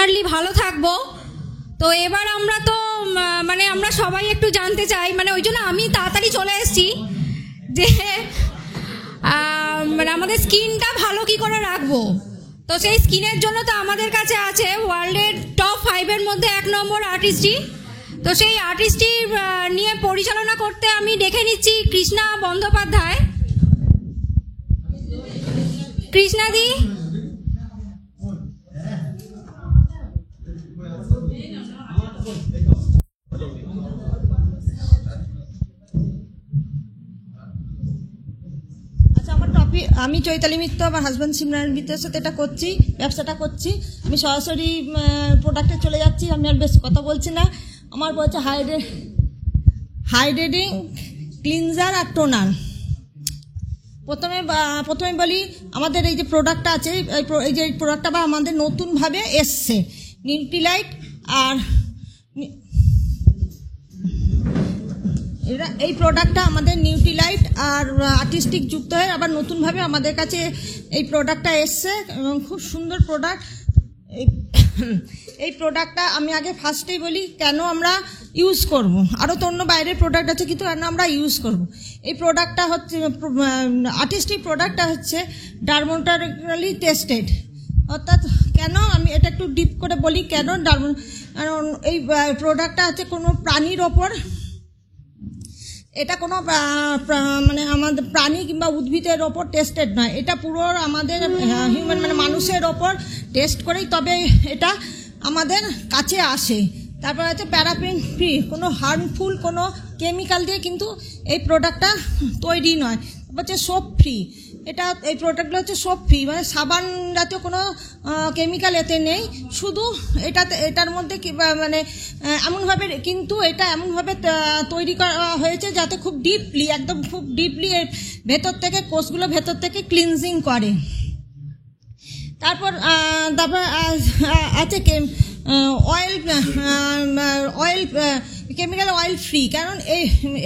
Definitely ভালো থাকবো। তো এবার আমরা তো মানে আমরা সবাই একটু জানতে চাই, মানে ওই জন্য আমি তাড়াতাড়ি চলে এসেছি যে মানে আমাদের স্কিনটা ভালো কি করে রাখবো। তো সেই স্কিনের জন্য তো আমাদের কাছে আছে ওয়ার্ল্ডের টপ 5-এর মধ্যে 1 নম্বর আর্টিস্টই। তো সেই আর্টিস্টটি নিয়ে পরিচালনা করতে আমি ডেকে নিচ্ছি কৃষ্ণা বন্দ্যোপাধ্যায়। কৃষ্ণাদি, আমি চৈতালি মিত্র, আমার হাজব্যান্ড সিমরান মিত্রের সাথে এটা করছি, ব্যবসাটা করছি। আমি সরাসরি প্রোডাক্টে চলে যাচ্ছি, আমি আর বেশি কথা বলছি না। আমার বলছে হাইড্রেটিং ক্লিনজার আর টোনার। প্রথমে বলি আমাদের এই যে প্রোডাক্টটা আছে, এই যে প্রোডাক্টটা বা আমাদের নতুনভাবে এসছে নিউট্রিলাইট, আর এই প্রোডাক্টটা আমাদের নিউট্রিলাইট আর আর্টিস্টিক যুক্ত হয়ে আবার নতুনভাবে আমাদের কাছে এই প্রোডাক্টটা এসছে এবং খুব সুন্দর প্রোডাক্ট। এই প্রোডাক্টটা আমি আগে ফার্স্টেই বলি কেন আমরা ইউজ করব। আরও তো অন্য বাইরের প্রোডাক্ট আছে, কিন্তু কেন আমরা ইউজ করব। এই প্রোডাক্টটা হচ্ছে আর্টিস্টিক প্রোডাক্টটা হচ্ছে ডার্মাটোলজিক্যালি টেস্টেড। অর্থাৎ কেন, আমি এটা একটু ডিপ করে বলি কেন। কারণ এই প্রোডাক্টটা হচ্ছে কোনো প্রাণীর ওপর, এটা কোনো মানে আমাদের প্রাণী কিংবা উদ্ভিদের ওপর টেস্টেড নয়, এটা পুরো আমাদের হিউম্যান মানে মানুষের ওপর টেস্ট করেই তবে এটা আমাদের কাছে আসে। তারপর হচ্ছে প্যারাফিন ফ্রি, কোনো হার্মফুল কোনো কেমিক্যাল দিয়ে কিন্তু এই প্রোডাক্টটা তৈরি নয়। হচ্ছে সোপ ফ্রি, এই প্রোডাক্টগুলো হচ্ছে সোপ ফ্রি, মানে সাবান জাতীয় কোনো কেমিক্যাল এতে নেই। শুধু এটার মধ্যে মানে এমনভাবে, কিন্তু এটা এমনভাবে তৈরি করা হয়েছে যাতে খুব ডিপলি, একদম খুব ডিপলি ভেতর থেকে কোষগুলো ভেতর থেকে ক্লিনজিং করে। তারপর আছে অয়েল কেমিক্যাল অয়েল ফ্রি, কারণ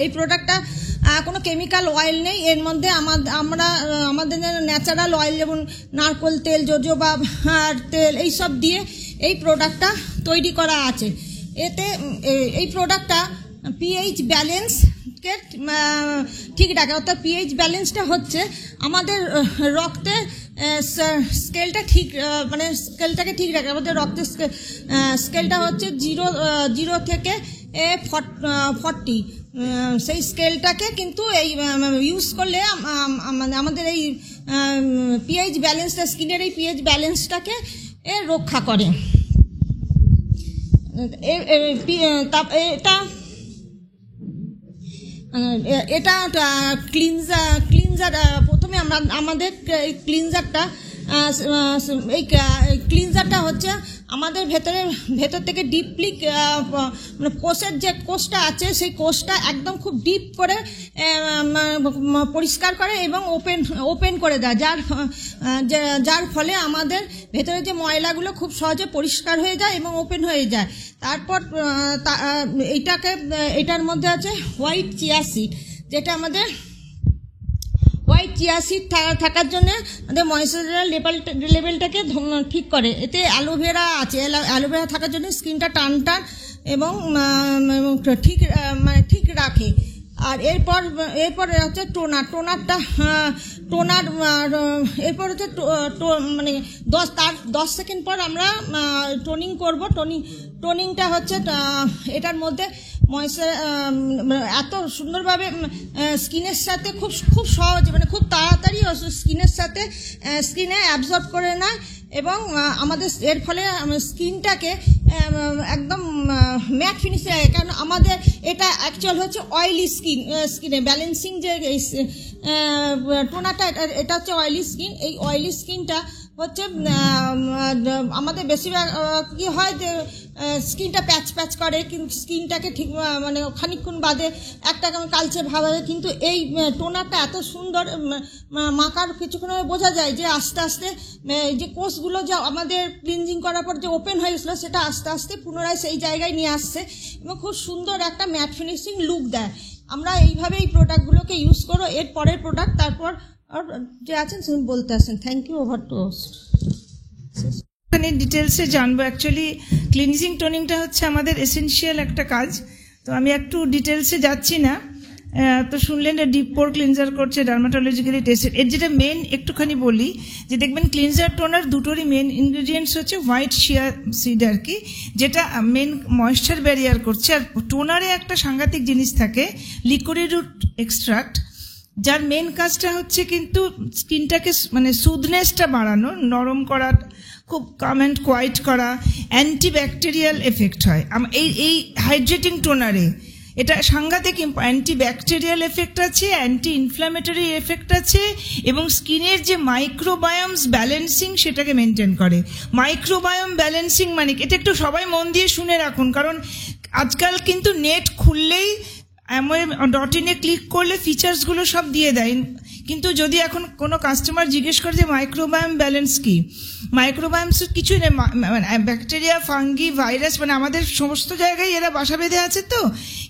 এই প্রোডাক্টটা কোনো কেমিক্যাল অয়েল নেই এর মধ্যে। আমাদের ন্যাচারাল অয়েল যেমন নারকেল তেল, জোজোবা তেল, এইসব দিয়ে এই প্রোডাক্টটা তৈরি করা আছে। এতে এই প্রোডাক্টটা পিএইচ ব্যালেন্সকে ঠিক রাখে। অর্থাৎ পিএইচ ব্যালেন্সটা হচ্ছে আমাদের রক্তে স্কেলটা ঠিক, মানে স্কেলটাকে ঠিক রাখে। আমাদের রক্তের স্কেলটা হচ্ছে 0 থেকে 40, সেই স্কেলটাকে কিন্তু এই ইউজ করলে মানে আমাদের এই পিএইচ ব্যালেন্সটা, স্কিনের এই পিএইচ ব্যালেন্সটাকে রক্ষা করে। এটা ক্লিনজার প্রথমে আমাদের এই ক্লিনজারটা হচ্ছে আমাদের ভেতর থেকে ডিপলি মানে কোষের যে কোষটা আছে সেই কোষটা একদম খুব ডিপ করে পরিষ্কার করে এবং ওপেন করে দেয়, যার ফলে আমাদের ভেতরে যে ময়লাগুলো খুব সহজে পরিষ্কার হয়ে যায় এবং ওপেন হয়ে যায়। তারপর এটার মধ্যে আছে হোয়াইট চিয়া সিড, যেটা আমাদের হোয়াইট চিয়া সিড থাকার জন্য আমাদের ময়েশ্চারাইজার লেভেলটাকে ঠিক করে। এতে অ্যালোভেরা আছে, অ্যালোভেরা থাকার জন্য স্কিনটা টান এবং ঠিক রাখে। আর এরপর হচ্ছে টোনার এরপর হচ্ছে মানে 10 সেকেন্ড পর আমরা টোনিং করব। টোনিংটা হচ্ছে এটার মধ্যে এত সুন্দরভাবে স্কিনের সাথে খুব সহজে, মানে খুব তাড়াতাড়ি স্কিনের সাথে স্কিনে অ্যাবজর্ব করে নেয় এবং আমাদের এর ফলে স্কিনটাকে একদম ম্যাট ফিনিশ হয়। কারণ আমাদের এটা অ্যাকচুয়াল হচ্ছে অয়েলি স্কিনে ব্যালেন্সিং যে টোনারটা, এটা হচ্ছে অয়েলি স্কিন। এই অয়েলি স্কিনটা হচ্ছে আমাদের বেশিরভাগ কি হয় যে স্কিনটা প্যাচ করে, কিন্তু স্কিনটাকে ঠিক মানে খানিকক্ষণ বাদে একটা কালচে ভাব হয়। কিন্তু এই টোনারটা এত সুন্দর, মাখার কিছুক্ষণ বোঝা যায় যে আস্তে আস্তে যে কোষগুলো যা আমাদের ক্লিনজিং করার পর যে ওপেন হয়ে গেছিলো সেটা আস্তে আস্তে পুনরায় সেই জায়গায় নিয়ে আসছে এবং খুব সুন্দর একটা ম্যাট ফিনিশিং লুক দেয়। আমরা এইভাবে এই প্রোডাক্টগুলোকে ইউজ করো। এর পরের প্রোডাক্ট তারপর যে আছেন বলতে আসেন। Thank you, over to host. এখানে ডিটেলসে জানবো। অ্যাকচুয়ালি ক্লিনজিং টোনিংটা হচ্ছে আমাদের এসেনশিয়াল একটা কাজ, তো আমি একটু ডিটেলসে যাচ্ছি না। তো শুনলেন ডিপ পোর ক্লিনজার করছে, ডার্মাটোলজিক্যালি টেস্টেড। এর যেটা মেন একটুখানি বলি যে দেখবেন ক্লিনজার টোনার দুটোরই মেন ইনগ্রিডিয়েন্টস হচ্ছে হোয়াইট শিয়া সিড আর কি, যেটা মেন ময়েশ্চার ব্যারিয়ার করছে। আর টোনারে একটা সাংঘাতিক জিনিস থাকে লিকুইড রুট এক্সট্রাক্ট, যার মেন কাজটা হচ্ছে কিন্তু স্কিনটাকে মানে সুদনেসটা বাড়ানো, নরম করা, খুব কাম অ্যান্ড কোয়াইট করা, অ্যান্টিব্যাকটেরিয়াল এফেক্ট হয় এই হাইড্রেটিং টোনারে। এটা সাংঘাতিক অ্যান্টিব্যাকটেরিয়াল এফেক্ট আছে, অ্যান্টি ইনফ্ল্যামেটরি এফেক্ট আছে, এবং স্কিনের যে মাইক্রোবায়োমস ব্যালেন্সিং সেটাকে মেনটেন করে। মাইক্রোবায়োম ব্যালেন্সিং মানে এটা একটু সবাই মন দিয়ে শুনে রাখুন, কারণ আজকাল কিন্তু নেট খুললেই .in-এ ক্লিক করলে ফিচার্সগুলো সব দিয়ে দেয়, কিন্তু যদি এখন কোনো কাস্টমার জিজ্ঞেস করে যে মাইক্রোবায়োম ব্যালেন্স কি, মাইক্রোবায়োমস কিছুই নেই, ব্যাকটেরিয়া, ফাঙ্গি, ভাইরাস, মানে আমাদের সমস্ত জায়গায় এরা বাসা বেঁধে আছে। তো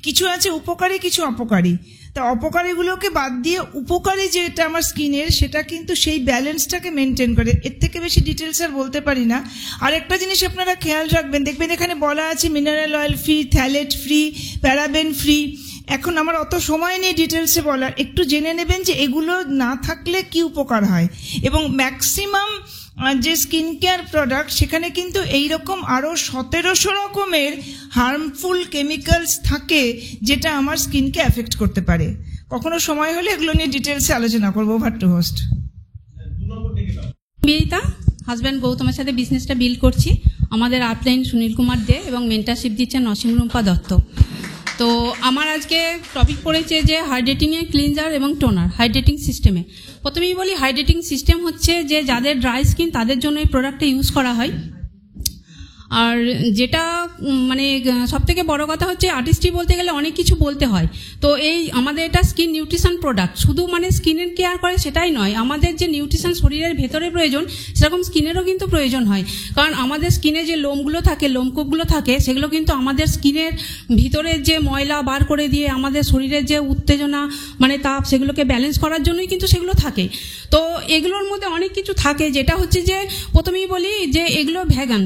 কিছু আছে উপকারী, কিছু অপকারী। তা অপকারীগুলোকে বাদ দিয়ে উপকারী যেটা আমার স্কিনের, সেটা কিন্তু সেই ব্যালেন্সটাকে মেনটেন করে। এর থেকে বেশি ডিটেলস আর বলতে পারি না। আরেকটা জিনিস আপনারা খেয়াল রাখবেন, দেখবেন এখানে বলা আছে mineral oil free, phthalate free, paraben free. এখন আমার অত সময় নেই ডিটেলসে বলার, একটু জেনে নেবেন যে এগুলো না থাকলে কি উপকার হয়। এবং ম্যাক্সিমাম যে স্কিন কেয়ার প্রোডাক্ট, সেখানে কিন্তু এইরকম আরও 1700 রকমের হার্মফুল কেমিক্যালস থাকে যেটা আমার স্কিনকে অ্যাফেক্ট করতে পারে। কখনো সময় হলে এগুলো নিয়ে ডিটেলসে আলোচনা করবো। Over to host. বিয়েতা হাজব্যান্ড গৌতমের সাথে বিজনেসটা বিল্ড করছি। আমাদের আপলাইন সুনীল কুমার দে এবং মেন্টারশিপ দিচ্ছেন নসীম রুম্পা দত্ত। তো আমার আজকে টপিক পড়েছে যে হাইড্রেটিংয়ে ক্লিনজার এবং টোনার হাইড্রেটিং সিস্টেমে। প্রথমেই বলি, হাইড্রেটিং সিস্টেম হচ্ছে যে যাদের ড্রাই স্কিন তাদের জন্য এই প্রোডাক্টটা ইউজ করা হয়। আর যেটা মানে সবথেকে বড় কথা হচ্ছে আর্টিস্ট্রি বলতে গেলে অনেক কিছু বলতে হয়। তো এই আমাদের এটা স্কিন নিউট্রিশন প্রোডাক্ট, শুধু মানে স্কিনের কেয়ার করে সেটাই নয়, আমাদের যে নিউট্রিশন শরীরের ভেতরে প্রয়োজন সেরকম স্কিনেরও কিন্তু প্রয়োজন হয়। কারণ আমাদের স্কিনে যে লোমগুলো থাকে, লোমকূপগুলো থাকে, সেগুলো কিন্তু আমাদের স্কিনের ভিতরের যে ময়লা বার করে দিয়ে আমাদের শরীরের যে উত্তেজনা মানে তাপ, সেগুলোকে ব্যালেন্স করার জন্যই কিন্তু সেগুলো থাকে। তো এগুলোর মধ্যে অনেক কিছু থাকে, যেটা হচ্ছে যে প্রথমেই বলি যে এগুলো ভেগান,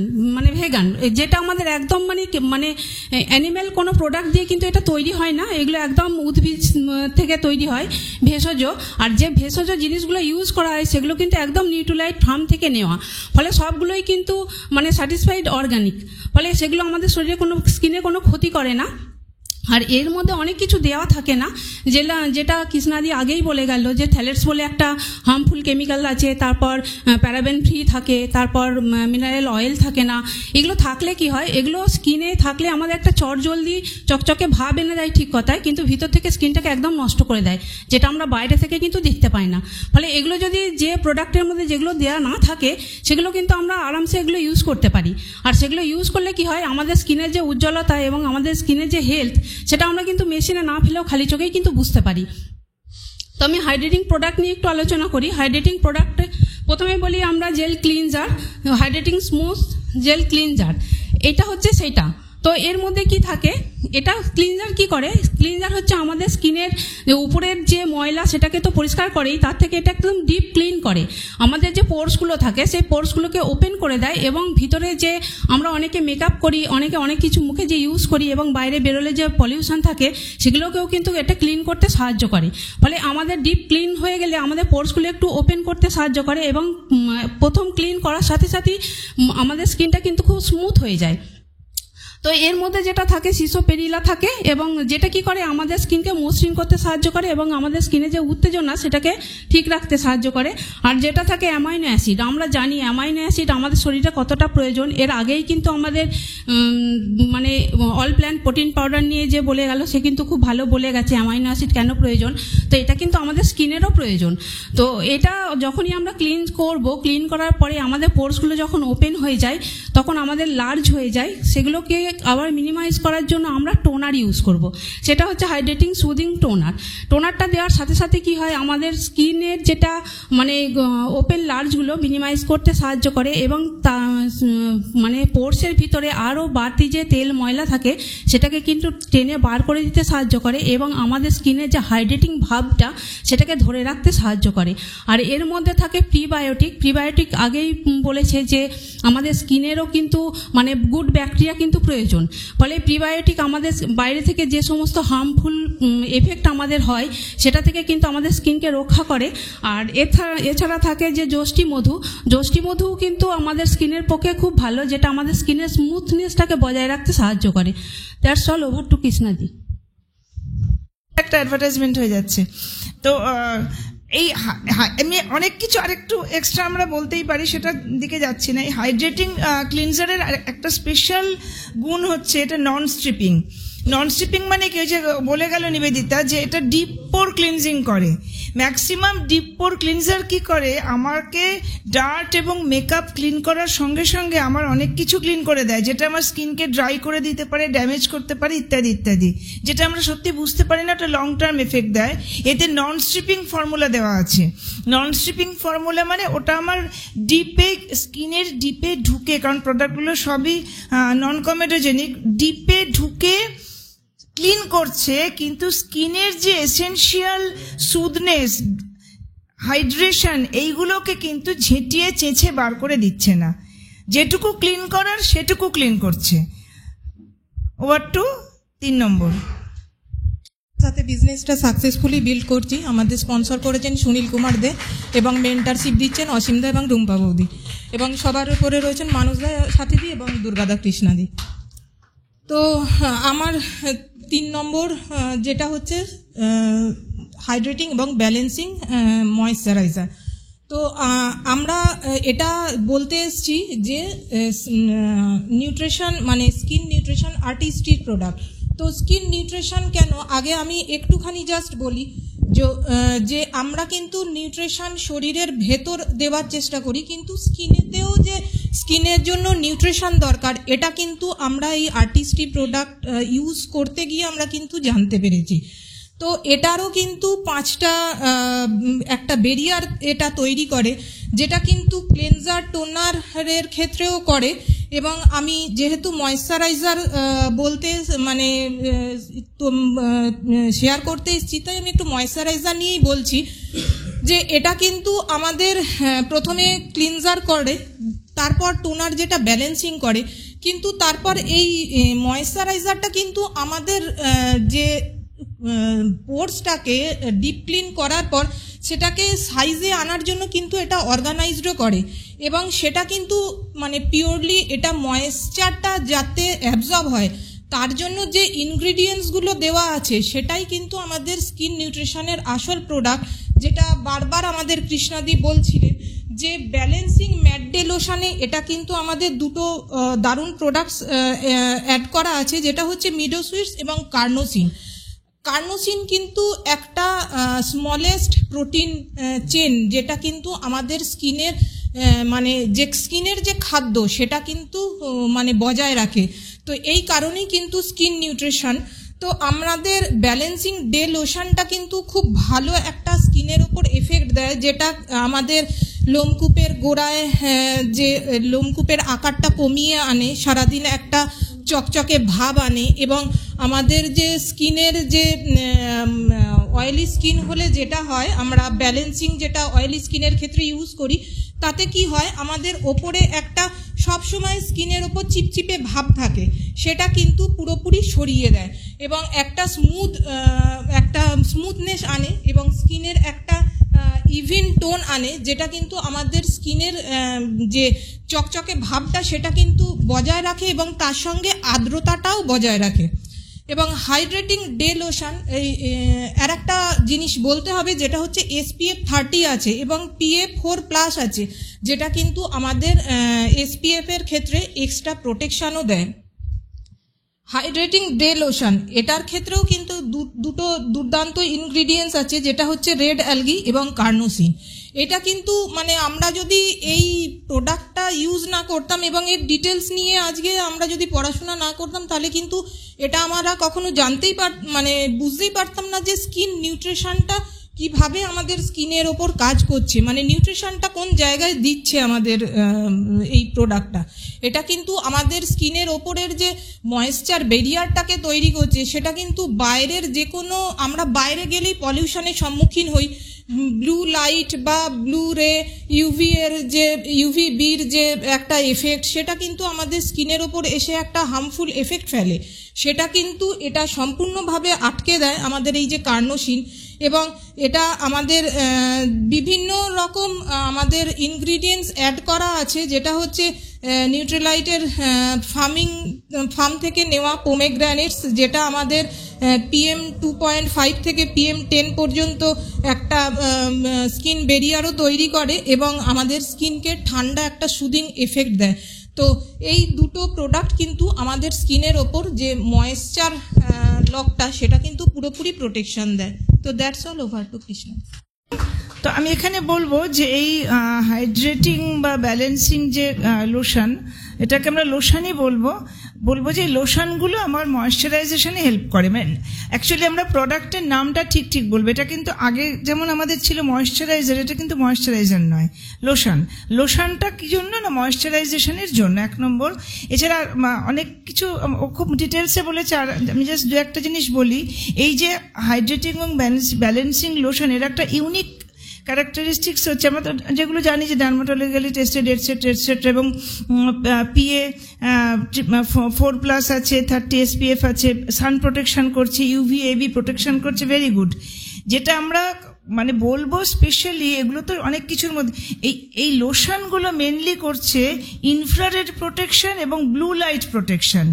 যেটা আমাদের একদম মানে অ্যানিম্যাল কোনো প্রোডাক্ট দিয়ে কিন্তু এটা তৈরি হয় না, এগুলো একদম উদ্ভিদ থেকে তৈরি হয়, ভেষজ। আর যে ভেষজ জিনিসগুলো ইউজ করা হয় সেগুলো কিন্তু একদম নিউট্রিলাইট ফার্ম থেকে নেওয়া, ফলে সবগুলোই কিন্তু মানে স্যাটিসফাইড অর্গানিক, ফলে সেগুলো আমাদের শরীরে কোনো স্কিনে কোনো ক্ষতি করে না। আর এর মধ্যে অনেক কিছু দেওয়া থাকে না, যেটা কৃষ্ণাদি আগেই বলে গেল যে থ্যালেটস বলে একটা হার্মফুল কেমিক্যাল আছে, তারপর প্যারাবেন ফ্রি থাকে, তারপর মিনারেল অয়েল থাকে না। এগুলো থাকলে কি হয়, এগুলো স্কিনে থাকলে আমাদের একটা চটজলদি চকচকে ভাব এনে দেয় ঠিক কথায়, কিন্তু ভিতর থেকে স্কিনটাকে একদম নষ্ট করে দেয়, যেটা আমরা বাইরে থেকে কিন্তু দেখতে পাই না। ফলে এগুলো যদি যে প্রোডাক্টের মধ্যে যেগুলো দেওয়া না থাকে সেগুলো কিন্তু আমরা আরামসে এগুলো ইউজ করতে পারি। আর সেগুলো ইউজ করলে কি হয়, আমাদের স্কিনের যে উজ্জ্বলতা এবং আমাদের স্কিনের যে হেলথ, সেটা আমরা কিন্তু মেশিনে না ফেলেও খালি চোখেই কিন্তু বুঝতে পারি। তো আমি হাইড্রেটিং প্রোডাক্ট নিয়ে একটু আলোচনা করি। হাইড্রেটিং প্রোডাক্ট প্রথমে বলি আমরা gel cleanser, hydrating smooth gel cleanser, এটা হচ্ছে সেইটা। তো এর মধ্যে কি থাকে, এটা ক্লিনজার কি করে, ক্লিনজার হচ্ছে আমাদের স্কিনের উপরের যে ময়লা সেটাকে তো পরিষ্কার করেই, তার থেকে এটা একদম ডিপ ক্লিন করে। আমাদের যে পোর্সগুলো থাকে সেই পোর্সগুলোকে ওপেন করে দেয়, এবং ভিতরে যে আমরা অনেকে মেকআপ করি, অনেকে অনেক কিছু মুখে যে ইউজ করি, এবং বাইরে বেরোলে যে পলিউশন থাকে সেগুলোকেও কিন্তু এটা ক্লিন করতে সাহায্য করে। ফলে আমাদের ডিপ ক্লিন হয়ে গেলে আমাদের পোর্সগুলো একটু ওপেন করতে সাহায্য করে, এবং প্রথম ক্লিন করার সাথে সাথেই আমাদের স্কিনটা কিন্তু খুব স্মুথ হয়ে যায়। তো এর মধ্যে যেটা থাকে সিসোপেরিলা থাকে, এবং যেটা কি করে আমাদের স্কিনকে মসৃণ করতে সাহায্য করে এবং আমাদের স্কিনে যে উত্তেজনা সেটাকে ঠিক রাখতে সাহায্য করে। আর যেটা থাকে অ্যামাইনো অ্যাসিড, আমরা জানি অ্যামাইনো অ্যাসিড আমাদের শরীরে কতটা প্রয়োজন। এর আগেই কিন্তু আমাদের মানে অল প্ল্যান্ট প্রোটিন পাউডার নিয়ে যে বলে গেল, সে কিন্তু খুব ভালো বলে গেছে অ্যামাইনো অ্যাসিড কেন প্রয়োজন। তো এটা কিন্তু আমাদের স্কিনেরও প্রয়োজন। তো এটা যখনই আমরা ক্লিন করব, ক্লিন করার পরে আমাদের পোর্সগুলো যখন ওপেন হয়ে যায়, তখন আমাদের লার্জ হয়ে যায়, সেগুলোকে আবার মিনিমাইজ করার জন্য আমরা টোনার ইউজ করব, সেটা হচ্ছে হাইড্রেটিং সুদিং টোনার। টোনারটা দেওয়ার সাথে সাথে কি হয়, আমাদের স্কিনের যেটা মানে ওপেন লার্জগুলো মিনিমাইজ করতে সাহায্য করে এবং মানে পোর্সের ভিতরে আরও বাড়তি যে তেল ময়লা থাকে সেটাকে কিন্তু টেনে বার করে দিতে সাহায্য করে এবং আমাদের স্কিনের যে হাইড্রেটিং ভাবটা সেটাকে ধরে রাখতে সাহায্য করে। আর এর মধ্যে থাকে প্রিবায়োটিক আগেই বলেছে যে আমাদের স্কিনেরও কিন্তু মানে গুড ব্যাকটেরিয়া কিন্তু প্রয়োজন, ফলে প্রিবায়োটিক আমাদের বাইরে থেকে যে সমস্ত হার্মফুল এফেক্ট আমাদের হয় সেটা থেকে কিন্তু আমাদের স্কিনকে রক্ষা করে। আর এছাড়া থাকে যে যষ্টি মধু কিন্তু আমাদের স্কিনের পক্ষে খুব ভালো, যেটা আমাদের স্কিনের স্মুথনেসটাকে বজায় রাখতে সাহায্য করে। দ্যাটস অল, ওভার টু কৃষ্ণাদি। একটা অ্যাডভার্টাইজমেন্ট হয়ে যাচ্ছে। তো এই এমনি অনেক কিছু আরেকটু এক্সট্রা আমরা বলতেই পারি, সেটার দিকে যাচ্ছি না। এই হাইড্রেটিং ক্লিনজারের একটা স্পেশাল গুণ হচ্ছে এটা নন স্ট্রিপিং মানে কি, যে বলে গেল নিবেদিতা যে এটা ডিপ পোর ক্লিনজিং করে। ম্যাক্সিমাম ডিপ পোর ক্লিনজার কি করে, আমাকে ডার্ট এবং মেকআপ ক্লিন করার সঙ্গে সঙ্গে আমার অনেক কিছু ক্লিন করে দেয়, যেটা আমার স্কিনকে ড্রাই করে দিতে পারে, ড্যামেজ করতে পারে, ইত্যাদি ইত্যাদি, যেটা আমরা সত্যি বুঝতে পারি না, একটা লং টার্ম এফেক্ট দেয়। এতে নন স্ট্রিপিং ফর্মুলা দেওয়া আছে। নন স্ট্রিপিং ফর্মুলা মানে ওটা আমার স্কিনের ডিপে ঢুকে, কারণ প্রোডাক্টগুলো সবই নন কমেডোজেনিক, ডিপে ঢুকে ক্লিন করছে, কিন্তু স্কিনের যে এসেনশিয়াল সুদনেস, হাইড্রেশন, এইগুলোকে কিন্তু ঝেঁটিয়ে চেঁচে বার করে দিচ্ছে না। যেটুকু ক্লিন করার সেটুকু ক্লিন করছে। ওভার টু 3 নম্বর। সাথে বিজনেসটা সাকসেসফুলি বিল্ড করছি। আমাদের স্পন্সর করেছেন সুনীল কুমার দে এবং মেন্টারশিপ দিচ্ছেন অসীম দা এবং রুম্পা বৌদি, এবং সবার উপরে রয়েছেন মানুষদা সাথীদি এবং দুর্গাদা কৃষ্ণাদি। তো আমার 3 নম্বর যেটা হচ্ছে হাইড্রেটিং এবং ব্যালেন্সিং ময়েশ্চারাইজার। তো আমরা এটা বলতে এসছি যে নিউট্রিশন মানে স্কিন নিউট্রিশন আর্টিস্ট্রির প্রোডাক্ট। তো স্কিন নিউট্রিশন কেন, আগে আমি একটুখানি জাস্ট বলি যে আমরা কিন্তু নিউট্রিশন শরীরের ভেতর দেওয়ার চেষ্টা করি, কিন্তু স্কিনেতেও যে স্কিনের জন্য নিউট্রিশন দরকার এটা কিন্তু আমরা এই আর্টিস্ট্রি প্রোডাক্ট ইউজ করতে গিয়ে আমরা কিন্তু জানতে পেরেছি। তো এটারও কিন্তু 5টা একটা ব্যারিয়ার এটা তৈরি করে, যেটা কিন্তু ক্লেনজার টোনারের ক্ষেত্রেও করে। এবং আমি যেহেতু ময়েশ্চারাইজার বলতে মানে শেয়ার করতে এসেছি, তাই আমি একটু ময়েশ্চারাইজার নিয়েই বলছি যে এটা কিন্তু আমাদের প্রথমে ক্লিনজার করে, তারপর টোনার যেটা ব্যালেন্সিং করে, কিন্তু তারপর এই ময়েশ্চারাইজারটা কিন্তু আমাদের যে পোর্সটাকে ডিপ ক্লিন করার পর সেটাকে সাইজে আনার জন্য কিন্তু এটা অর্গানাইজডও করে, এবং সেটা কিন্তু মানে পিওরলি এটা ময়েশ্চারটা যাতে অ্যাবজর্ব হয় তার জন্য যে ইনগ্রিডিয়েন্টসগুলো দেওয়া আছে সেটাই কিন্তু আমাদের স্কিন নিউট্রিশনের আসল প্রোডাক্ট। যেটা বারবার আমাদের কৃষ্ণাদি বলছিলেন যে ব্যালেন্সিং ম্যাট ডে লোশনে এটা কিন্তু আমাদের দুটো দারুণ প্রোডাক্টস অ্যাড করা আছে, যেটা হচ্ছে মিডোসুইটস এবং কার্নোসিন কিন্তু একটা স্মলেস্ট প্রোটিন চেন, যেটা কিন্তু আমাদের স্কিনের মানে যে স্কিনের যে খাদ্য সেটা কিন্তু মানে বজায় রাখে। তো এই কারণেই কিন্তু স্কিন নিউট্রিশন। তো আমাদের ব্যালেন্সিং ডে লোশনটা কিন্তু খুব ভালো একটা স্কিনের ওপর এফেক্ট দেয়, যেটা আমাদের লোমকূপের গোড়ায় যে লোমকূপের আকারটা কমিয়ে আনে, সারাদিন একটা চকচকে ভাব আনে, এবং আমাদের যে স্কিনের যে অয়েলি স্কিন হলে যেটা হয়, আমরা ব্যালেন্সিং যেটা অয়েলি স্কিনের ক্ষেত্রে ইউজ করি, তাতে কি হয় আমাদের ওপরে একটা সবসময় স্কিনের ওপর চিপচিপে ভাব থাকে, সেটা কিন্তু পুরোপুরি সরিয়ে দেয় এবং একটা স্মুথনেস আনে এবং স্কিনের একটা ইভেন টোন আনে, যেটা কিন্তু আমাদের স্কিনের যে চকচকে ভাবটা সেটা কিন্তু বজায় রাখে এবং তার সঙ্গে আর্দ্রতাটাও বজায় রাখে। এবং হাইড্রেটিং ডে লোশন আর একটা জিনিস বলতে হবে, যেটা হচ্ছে SPF 30 আছে এবং PA 4+ আছে, যেটা কিন্তু আমাদের SPF এর ক্ষেত্রে এক্সট্রা প্রোটেকশনও দেয়। হাইড্রেটিং ডে লোশন এটার ক্ষেত্রেও কিন্তু দুটো দুর্দান্ত ইনগ্রিডিয়েন্টস আছে, যেটা হচ্ছে রেড অ্যালগি এবং কার্নোসিন। এটা কিন্তু মানে আমরা যদি এই প্রোডাক্টটা ইউজ না করতাম এবং এর ডিটেলস নিয়ে আজকে আমরা যদি পড়াশোনা না করতাম, তাহলে কিন্তু এটা আমরা কখনো বুঝতেই পারতাম না যে স্কিন নিউট্রিশনটা কিভাবে আমাদের স্কিনের ওপর কাজ করছে, মানে নিউট্রিশনটা কোন জায়গায় দিচ্ছে আমাদের এই প্রোডাক্টটা। এটা কিন্তু আমাদের স্কিনের ওপরের যে ময়েশ্চার ব্যারিয়ারটাকে তৈরি করছে, সেটা কিন্তু বাইরের যে কোনো, আমরা বাইরে গেলেই পলিউশনের সম্মুখীন হই, ব্লু লাইট বা ব্লু রে, ইউভিবির যে একটা এফেক্ট, সেটা কিন্তু আমাদের স্কিনের ওপর এসে একটা হার্মফুল এফেক্ট ফেলে। সেটা কিন্তু এটা সম্পূর্ণভাবে আটকে দেয় আমাদের এই যে কার্নোসিন, এবং এটা আমাদের বিভিন্ন রকম আমাদের ইনগ্রিডিয়েন্টস অ্যাড করা আছে, যেটা হচ্ছে নিউট্রিলাইটের ফার্ম থেকে নেওয়া পোমেগ্রানেটস, যেটা আমাদের PM 2.5 থেকে PM 10 পর্যন্ত একটা স্কিন ব্যারিয়ারও তৈরি করে এবং আমাদের স্কিনকে ঠান্ডা একটা সুদিং এফেক্ট দেয়। তো এই দুটো প্রোডাক্ট কিন্তু আমাদের স্কিনের ওপর যে ময়েশ্চার লকটা, সেটা কিন্তু পুরোপুরি প্রোটেকশন দেয়। তো that's all, over to Krishna. তো আমি এখানে বলবো যে এই হাইড্রেটিং বা ব্যালেন্সিং যে লোশন, এটাকে আমরা লোশনই বলবো যে লোশনগুলো আমার ময়েশ্চারাইজেশনে হেল্প করে। মানে অ্যাকচুয়ালি আমরা প্রোডাক্টের নামটা ঠিক বলবো। এটা কিন্তু আগে যেমন আমাদের ছিল ময়েশ্চারাইজার, এটা কিন্তু ময়েশ্চারাইজার নয়, লোশনটা কি জন্য না, ময়েশ্চারাইজেশনের জন্য 1 নম্বর। এছাড়া অনেক কিছু খুব ডিটেলসে বলেছে, আর আমি জাস্ট দু একটা জিনিস বলি। এই যে হাইড্রেটিং এবং ব্যালেন্সিং লোশন, এর একটা ইউনিক ক্যারেক্টারিস্টিক্স হচ্ছে, আমরা তো যেগুলো জানি যে ডার্মাটোলজিক্যালি টেস্টেড এটসেট্রা, এবং PA 4+ আছে, 30 SPF আছে, সান প্রোটেকশন করছে, UVAB প্রোটেকশন করছে, ভেরি গুড। যেটা আমরা মানে বলবো স্পেশালি, এগুলো তো অনেক কিছুর মধ্যে, এই লোশনগুলো মেনলি করছে ইনফ্রারেড প্রোটেকশন এবং ব্লু লাইট প্রোটেকশন।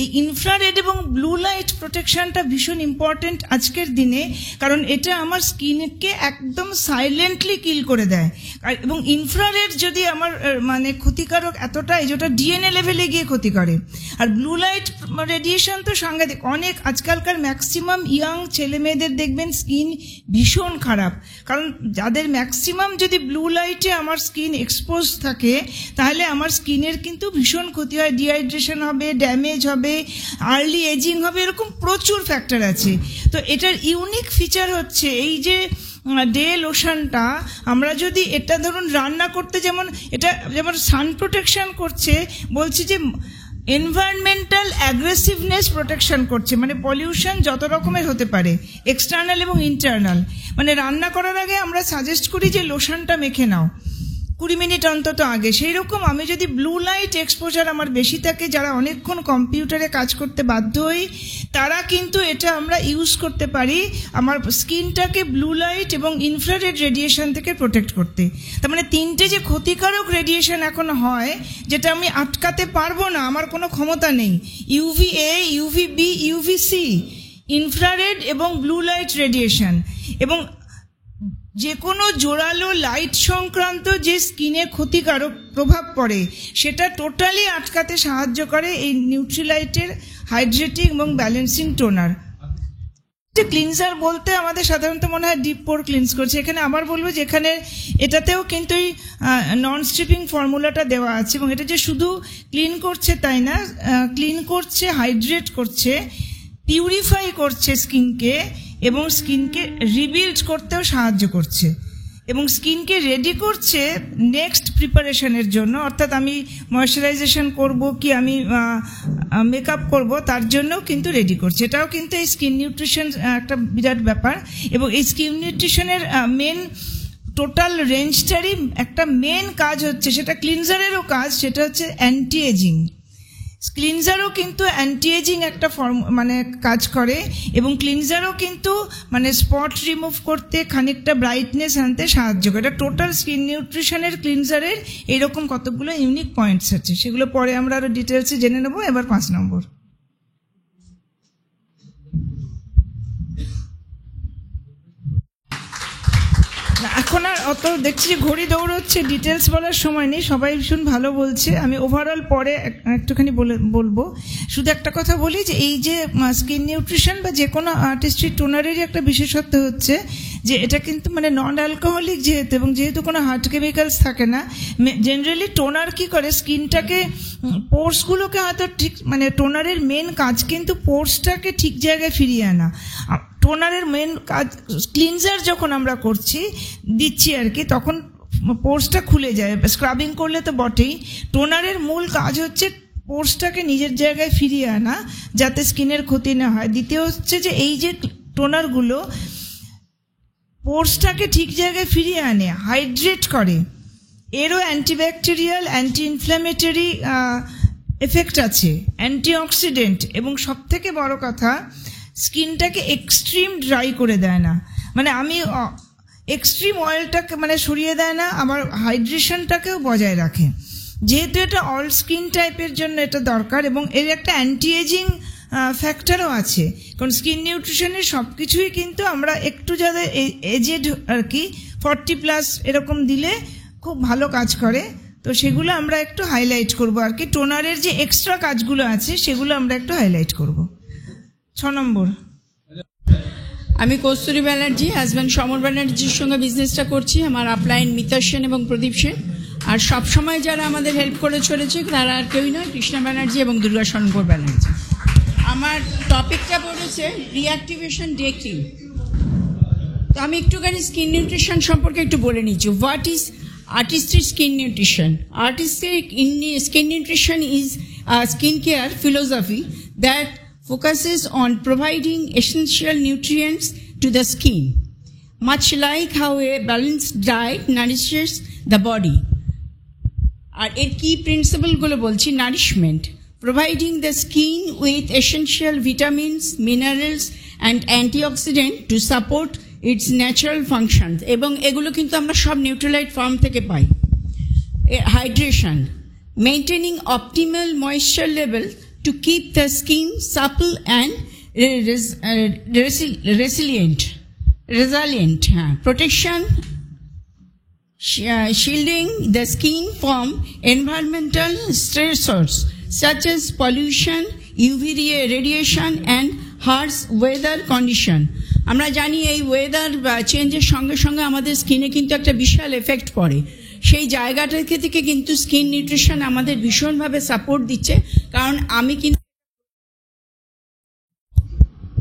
এই ইনফ্রারেড এবং ব্লু লাইট প্রোটেকশনটা ভীষণ ইম্পর্টেন্ট আজকের দিনে, কারণ এটা আমার স্কিনকে একদম সাইলেন্টলি কিল করে দেয়। এবং ইনফ্রারেড যদি আমার মানে ক্ষতিকারক এতটাই, যেটা DNA লেভেলে গিয়ে ক্ষতি করে। আর ব্লু লাইট রেডিয়েশন তো সাংঘাতিক। অনেক আজকালকার ম্যাক্সিমাম ইয়াং ছেলে মেয়েদের দেখবেন স্কিন ভীষণ খারাপ, কারণ যাদের ম্যাক্সিমাম যদি ব্লু লাইটে আমার স্কিন এক্সপোজ থাকে, তাহলে আমার স্কিনের কিন্তু ভীষণ ক্ষতি হয়, ডিহাইড্রেশন হবে, ড্যামেজ হবে, আর্লি এজিং হবে, এরকম প্রচুর ফ্যাক্টর আছে। তো এটার ইউনিক ফিচার হচ্ছে এই যে ডে লোশনটা, আমরা যদি এটা ধরুন রান্না করতে, যেমন সান প্রোটেকশন করছে, বলছি যে এনভায়রনমেন্টাল অ্যাগ্রেসিভনেস প্রোটেকশন করছে, মানে পলিউশন যত রকমের হতে পারে, এক্সটার্নাল এবং ইন্টারনাল। মানে রান্না করার আগে আমরা সাজেস্ট করি যে লোশনটা মেখে নাও 20 মিনিট অন্তত আগে। সেই রকম আমি যদি ব্লু লাইট এক্সপোজার আমার বেশি থাকে, যারা অনেকক্ষণ কম্পিউটারে কাজ করতে বাধ্য হই, তারা কিন্তু এটা আমরা ইউজ করতে পারি আমার স্কিনটাকে ব্লু লাইট এবং ইনফ্রারেড রেডিয়েশন থেকে প্রোটেক্ট করতে। তার মানে 3টে যে ক্ষতিকারক রেডিয়েশন এখন হয়, যেটা আমি আটকাতে পারবো না, আমার কোনো ক্ষমতা নেই, UVA, UVB, UVC, ইনফ্রারেড এবং ব্লু লাইট রেডিয়েশন, এবং যে কোনো জোরালো লাইট সংক্রান্ত যে স্কিনে ক্ষতিকারক প্রভাব পড়ে, সেটা টোটালি আটকাতে সাহায্য করে এই নিউট্রিলাইটের হাইড্রেটিং এবং ব্যালেন্সিং টোনার। ক্লিনজার বলতে আমাদের সাধারণত মনে হয় ডিপ পোর ক্লিনস করছে, এখানে আবার বলবো যে এখানে এটাতেও কিন্তু এই নন স্ট্রিপিং ফর্মুলাটা দেওয়া আছে, এবং এটা যে শুধু ক্লিন করছে তাই না, ক্লিন করছে, হাইড্রেট করছে, পিউরিফাই করছে স্কিনকে, এবং স্কিনকে রিবিল্ড করতেও সাহায্য করছে, এবং স্কিনকে রেডি করছে নেক্সট প্রিপারেশনের জন্য। অর্থাৎ আমি ময়েশ্চারাইজেশন করব কি আমি মেকআপ করব, তার জন্যও কিন্তু রেডি করছে। এটাও কিন্তু এই স্কিন নিউট্রিশন একটা বিরাট ব্যাপার, এবং এই স্কিন নিউট্রিশনের মেন টোটাল রেঞ্জটারই একটা মেন কাজ হচ্ছে, সেটা ক্লিনজারেরও কাজ, সেটা হচ্ছে অ্যান্টি এজিং। ক্লিনজারও কিন্তু অ্যান্টি এজিং একটা মানে কাজ করে, এবং ক্লিনজারও কিন্তু মানে স্পট রিমুভ করতে, খানিকটা ব্রাইটনেস আনতে সাহায্য করে। এটা টোটাল স্কিন নিউট্রিশনের ক্লিনজারের এইরকম কতগুলো ইউনিক পয়েন্টস আছে, সেগুলো পরে আমরা আরো ডিটেলসে জেনে নেব। এবার 5 নম্বর। এখন আর অত দেখছি যে ঘড়ি দৌড়চ্ছে, ডিটেলস বলার সময় নেই, সবাই ভীষণ ভালো বলছে, আমি ওভারঅল পরে একটুখানি বলবো। শুধু একটা কথা বলি যে এই যে স্কিন নিউট্রিশন বা যে কোনো আর্টিস্ট্রি টোনারেরই একটা বিশেষত্ব হচ্ছে যে এটা কিন্তু মানে নন অ্যালকোহলিক যেহেতু, এবং যেহেতু কোনো হার্ড কেমিক্যালস থাকে না, জেনারেলি টোনার কি করে স্কিনটাকে, পোর্সগুলোকে হয়তো ঠিক, মানে টোনারের মেন কাজ কিন্তু পোর্সটাকে ঠিক জায়গায় ফিরিয়ে আনা। টোনারের মেন কাজ, ক্লিনজার যখন আমরা দিচ্ছি আর কি, তখন পোর্সটা খুলে যায়, স্ক্রাবিং করলে তো বটেই। টোনারের মূল কাজ হচ্ছে পোর্সটাকে নিজের জায়গায় ফিরিয়ে আনা, যাতে স্কিনের ক্ষতি না হয়। দ্বিতীয় হচ্ছে যে এই যে টোনারগুলো পোর্সটাকে ঠিক জায়গায় ফিরিয়ে আনে, হাইড্রেট করে, এরও অ্যান্টিব্যাকটেরিয়াল, অ্যান্টি ইনফ্ল্যামেটরি এফেক্ট আছে, অ্যান্টিঅক্সিডেন্ট, এবং সবথেকে বড় কথা স্কিনটাকে এক্সট্রিম ড্রাই করে দেয় না। মানে আমি এক্সট্রিম অয়েলটাকে মানে সরিয়ে দেয় না, আমার হাইড্রেশনটাকেও বজায় রাখে। যেহেতু এটা অল স্কিন টাইপের জন্য এটা দরকার, এবং এর একটা অ্যান্টি এজিং ফ্যাক্টরও আছে, কারণ স্কিন নিউট্রিশনের সব কিছুই কিন্তু আমরা একটু যাদের এজেড আর কি 40+ এরকম দিলে খুব ভালো কাজ করে। তো সেগুলো আমরা একটু হাইলাইট করব আর কি, টোনারের যে এক্সট্রা কাজগুলো আছে সেগুলো আমরা একটু হাইলাইট করব। 6 নম্বর, আমি কস্তুরী ব্যানার্জি, হাজব্যান্ড সমর ব্যানার্জির সঙ্গে বিজনেসটা করছি। আমার আপলাইন মিতা সেন এবং প্রদীপ সেন। আর সবসময় যারা আমাদের হেল্প করে চলেছে তারা আর কেউই নয়, কৃষ্ণা ব্যানার্জি এবং দুর্গা শঙ্কর ব্যানার্জি। আমার টপিকটা পড়েছে রিঅ্যাক্টিভেশন ডে ক্রিম। তো আমি একটুখানি স্কিন নিউট্রিশন সম্পর্কে একটু বলে নিচ্ছি। What is artistic skin nutrition? Artistic skin nutrition is a skincare philosophy that focuses on providing essential nutrients to the skin, much like how a balanced diet nourishes the body. Our key principle gulo bolchi, nourishment, providing the skin with essential vitamins, minerals and antioxidants to support its natural functions, এবং এগুলো কিন্তু আমরা সব Nutrilite farm থেকে পাই। Hydration, maintaining optimal moisture level to keep the skin supple and resilient. Protection, shielding the skin from environmental stressors such as pollution, UV radiation and harsh weather condition. আমরা জানি এই ওয়েদার চেঞ্জের সঙ্গে সঙ্গে আমাদের স্কিনে কিন্তু একটা বিশাল এফেক্ট পড়ে। সেই জায়গাটা থেকে কিন্তু স্কিন নিউট্রিশন আমাদের ভীষণভাবে সাপোর্ট দিচ্ছে, কারণ আমি কিন্তু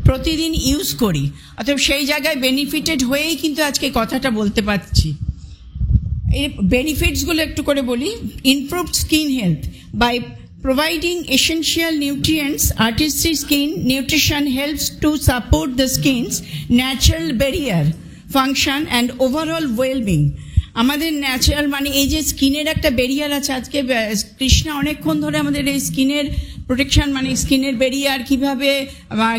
প্রতিদিন ইউজ করি, অতএব সেই জায়গায় বেনিফিটেড হয়েই কিন্তু আজকে কথাটা বলতে পারছি। এই বেনিফিটসগুলো একটু করে বলি। Improved skin health by providing essential nutrients. Artistic skin nutrition helps to support the skin's natural barrier function and overall well-being. আমাদের ন্যাচারাল মানে এই যে স্কিনের একটা ব্যারিয়ার আছে, আজকে কৃষ্ণা অনেকক্ষণ ধরে আমাদের এই স্কিনের প্রোটেকশন মানে স্কিনের ব্যারিয়ার কীভাবে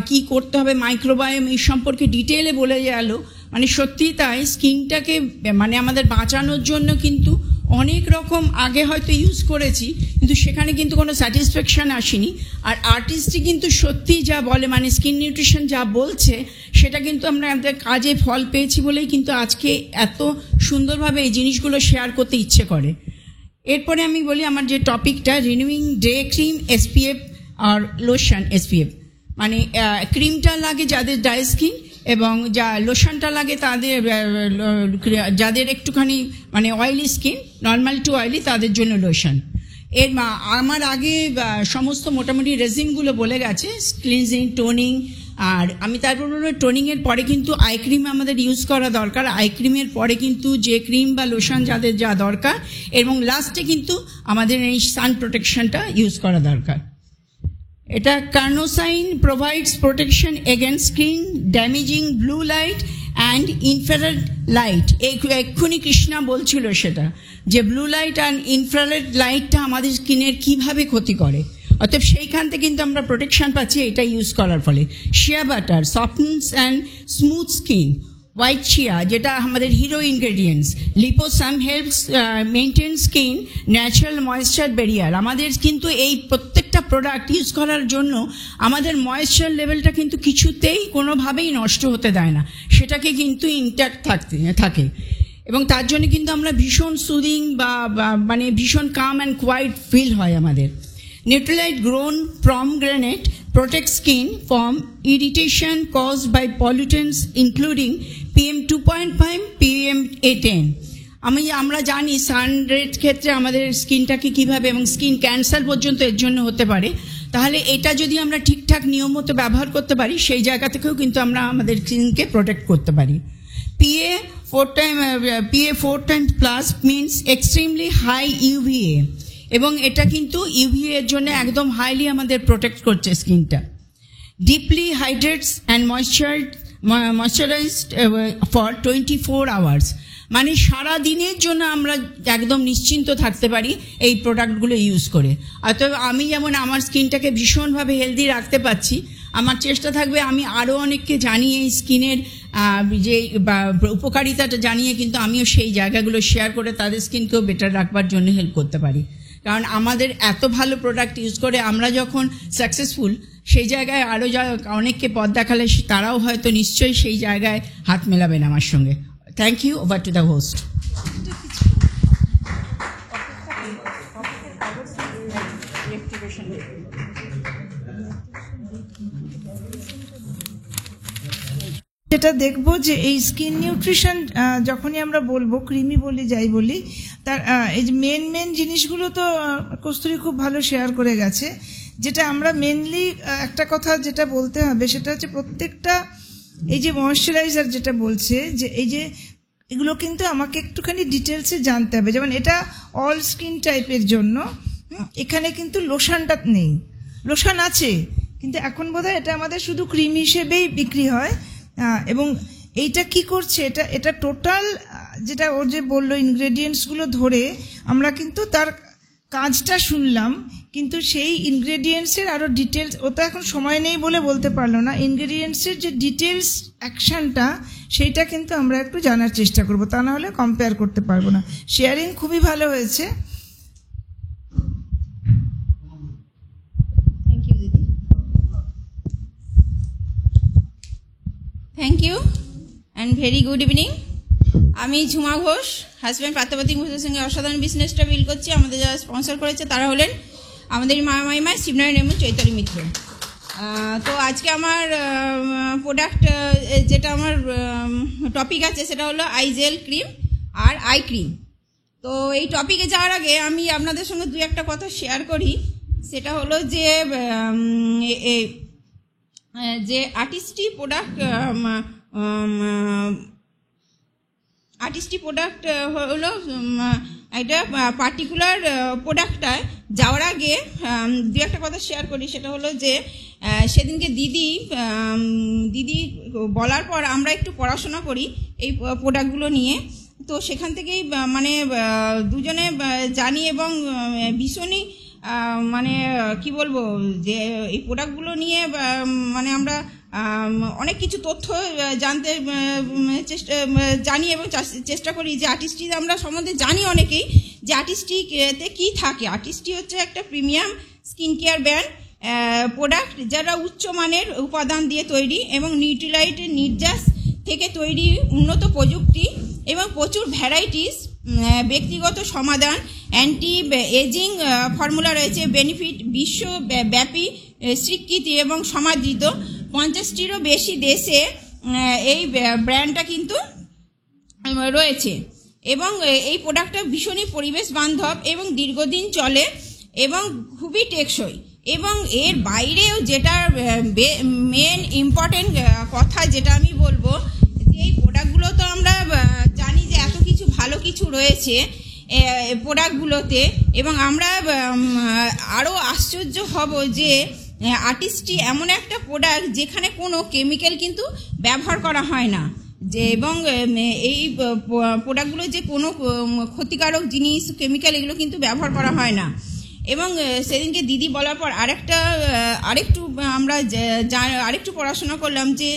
কি করতে হবে, মাইক্রোবায়োম এই সম্পর্কে ডিটেলে বলে গেল। মানে সত্যি তাই, স্কিনটাকে মানে আমাদের বাঁচানোর জন্য কিন্তু অনেক রকম আগে হয়তো ইউজ করেছি, কিন্তু সেখানে কিন্তু কোনো স্যাটিসফ্যাকশন আসেনি। আর আর্টিস্টই কিন্তু সত্যি যা বলে, মানে স্কিন নিউট্রিশন যা বলছে সেটা কিন্তু আমরা আমাদের কাজে ফল পেয়েছি বলেই কিন্তু আজকে এত সুন্দরভাবে এই জিনিসগুলো শেয়ার করতে ইচ্ছে করে। এরপরে আমি বলি আমার যে টপিকটা, রিনিউইং ডে ক্রিম SPF আর লোশন SPF। মানে ক্রিমটা লাগে যাদের ড্রাই স্কিন, এবং যা লোশনটা লাগে তাদের যাদের একটুখানি মানে oily skin, normal to oily, তাদের জন্য লোশন। আমার আগে সমস্ত মোটামুটি রেজিমগুলো বলে গেছে, ক্লিনজিং, টোনিং। আর আমি তারপর বলবো টোনিংয়ের পরে কিন্তু আই ক্রিম আমাদের ইউজ করা দরকার। আই ক্রিমের পরে কিন্তু যে ক্রিম বা লোশন যাদের যা দরকার, এবং লাস্টে কিন্তু আমাদের এই সান প্রোটেকশনটা ইউজ করা দরকার। এটা carnosine provides protection against skin damaging blue light and infrared light. এক্ষুনি কৃষ্ণা বলছিল সেটা, যে ব্লু লাইট অ্যান্ড ইনফ্রারেড লাইটটা আমাদের স্কিনের কীভাবে ক্ষতি করে, অতএব সেইখান থেকে কিন্তু আমরা প্রোটেকশন পাচ্ছি এটা ইউজ করার ফলে। Shea butter softness and smooth skin. White chia, যেটা আমাদের hero ingredients. Liposome helps maintain skin natural moisture barrier. আমাদের কিন্তু এই প্রত্যেকটা প্রোডাক্ট ইউজ করার জন্য আমাদের ময়েশ্চার লেভেলটা কিন্তু কিছুতেই কোনোভাবেই নষ্ট হতে দেয় না, সেটাকে কিন্তু ইনট্যাক্ট থাকে, এবং তার জন্য কিন্তু আমরা ভীষণ সুদিং বা মানে ভীষণ কাম অ্যান্ড কোয়াইট ফিল হয় আমাদের। Neutralite grown pomegranate protect skin from irritation caused by pollutants including PM 2.5, PM 810. আমরা জানি সানরের ক্ষেত্রে আমাদের স্কিনটাকে কিভাবে এবং স্কিন ক্যান্সার পর্যন্ত এর জন্য হতে পারে। তাহলে এটা যদি আমরা ঠিকঠাক নিয়ম মতো ব্যবহার করতে পারি সেই জায়গা থেকেও কিন্তু আমরা আমাদের স্কিনকে প্রোটেক্ট করতে পারি। PA 4 times plus means extremely high UVA, এবং এটা কিন্তু UVA এর জন্য একদম হাইলি আমাদের প্রোটেক্ট করছে স্কিনটা। Deeply hydrates and moisturised for 24 hours, মানে সারা দিনের জন্য আমরা একদম নিশ্চিন্ত থাকতে পারি এই প্রোডাক্টগুলো ইউজ করে। অতএব আমি যেমন আমার স্কিনটাকে ভীষণভাবে হেলদি রাখতে পারছি, আমার চেষ্টা থাকবে আমি আরও অনেককে জানিয়ে এই স্কিনের যে উপকারিতাটা জানিয়ে কিন্তু আমিও সেই জায়গাগুলো শেয়ার করে তাদের স্কিনকেও বেটার রাখবার জন্য হেল্প করতে পারি। কারণ আমাদের এত ভালো প্রোডাক্ট ইউজ করে আমরা যখন সাকসেসফুল, সেই জায়গায় আরও অনেককে পথ দেখালে তারাও হয়তো নিশ্চয়ই সেই জায়গায় হাত মেলাবেন আমার সঙ্গে। Thank you. Over to the host. যেটা দেখবো যে এই স্কিন নিউট্রিশন যখনই আমরা বলবো, ক্রিমি বলি যাই বলি, তার এই যে মেন জিনিসগুলো তো কস্তুরী খুব ভালো শেয়ার করে গেছে। যেটা আমরা মেনলি একটা কথা যেটা বলতে হবে সেটা হচ্ছে প্রত্যেকটা এই যে ময়েশ্চারাইজার যেটা বলছে যে এই যে এগুলো কিন্তু আমাকে একটুখানি ডিটেলসে জানতে হবে। যেমন এটা অল স্কিন টাইপের জন্য, এখানে কিন্তু লোশনটা নেই, লোশন আছে কিন্তু এখন বোধহয় এটা আমাদের শুধু ক্রিম হিসেবেই বিক্রি হয়। এবং এইটা কি করছে, এটা টোটাল যেটা ওর যে বললো ইনগ্রেডিয়েন্টসগুলো ধরে আমরা কিন্তু তার কাজটা শুনলাম, কিন্তু সেই ইনগ্রেডিয়েন্টসের আরও ডিটেলস, ও তো এখন সময় নেই বলে বলতে পারলো না, ইনগ্রেডিয়েন্টসের যে ডিটেলস অ্যাকশনটা সেইটা কিন্তু আমরা একটু জানার চেষ্টা করব, তা না হলে কম্পেয়ার করতে পারবো না। শেয়ারিং খুবই ভালো হয়েছে। থ্যাংক ইউ দিদি। Thank you and very good evening. আমি ঝুমা ঘোষ, হাজব্যান্ড পার্থপ্রতিম ঘোষের সঙ্গে অসাধারণ বিজনেসটা বিল করছি। আমাদের যারা স্পন্সর করেছে তারা হলেন আমাদের মামা শিবনারায়ণ এবং চৈতালি মিত্র। তো আজকে আমার প্রোডাক্ট যেটা আমার টপিক আছে সেটা হলো I jail cream R eye cream. তো এই টপিকে যাওয়ার আগে আমি আপনাদের সঙ্গে দু একটা কথা শেয়ার করি। সেটা হলো যে আর্টিস্টি প্রোডাক্ট হলো একটা পার্টিকুলার প্রোডাক্টটায় যাওয়ার আগে দু একটা কথা শেয়ার করি। সেটা হলো যে সেদিনকে দিদি বলার পর আমরা একটু পড়াশোনা করি এই প্রোডাক্টগুলো নিয়ে। তো সেখান থেকেই মানে দুজনে জানি এবং ভীষণই মানে কি বলবো যে এই প্রোডাক্টগুলো নিয়ে মানে আমরা অনেক কিছু তথ্য জানতে জানি এবং চেষ্টা করি যে আর্টিস্টি আমরা সম্বন্ধে জানি অনেকেই যে আর্টিস্টিতে কী থাকে। আর্টিস্টি হচ্ছে একটা premium skin care brand product যারা উচ্চমানের উপাদান দিয়ে তৈরি এবং নিউট্রিলাইট নির্যাস থেকে তৈরি উন্নত প্রযুক্তি এবং প্রচুর ভ্যারাইটিস ব্যক্তিগত সমাধান অ্যান্টি এজিং ফর্মুলা রয়েছে। বেনিফিট বিশ্বব্যাপী স্বীকৃতি এবং সমাদৃত 50টিরও বেশি দেশে এই ব্র্যান্ডটা কিন্তু রয়েছে এবং এই প্রোডাক্টটা ভীষণই পরিবেশ বান্ধব এবং দীর্ঘদিন চলে এবং খুবই টেকসই। এবং এর বাইরেও যেটা মেন ইম্পর্টেন্ট কথা যেটা আমি বলবো যে এই প্রোডাক্টগুলো তো আমরা জানি যে এত কিছু ভালো কিছু রয়েছে প্রোডাক্টগুলোতে এবং আমরা আরও আশ্চর্য হব যে আর্টিস্টি এমন একটা প্রোডাক্ট যেখানে কোনো কেমিক্যাল কিন্তু ব্যবহার করা হয় না যে এবং এই প্রোডাক্টগুলো যে কোনো ক্ষতিকারক জিনিস কেমিক্যাল এগুলো কিন্তু ব্যবহার করা হয় না। এবং সেদিনকে দিদি বলার পর আরেকটু আমরা আরেকটু পড়াশোনা করলাম যে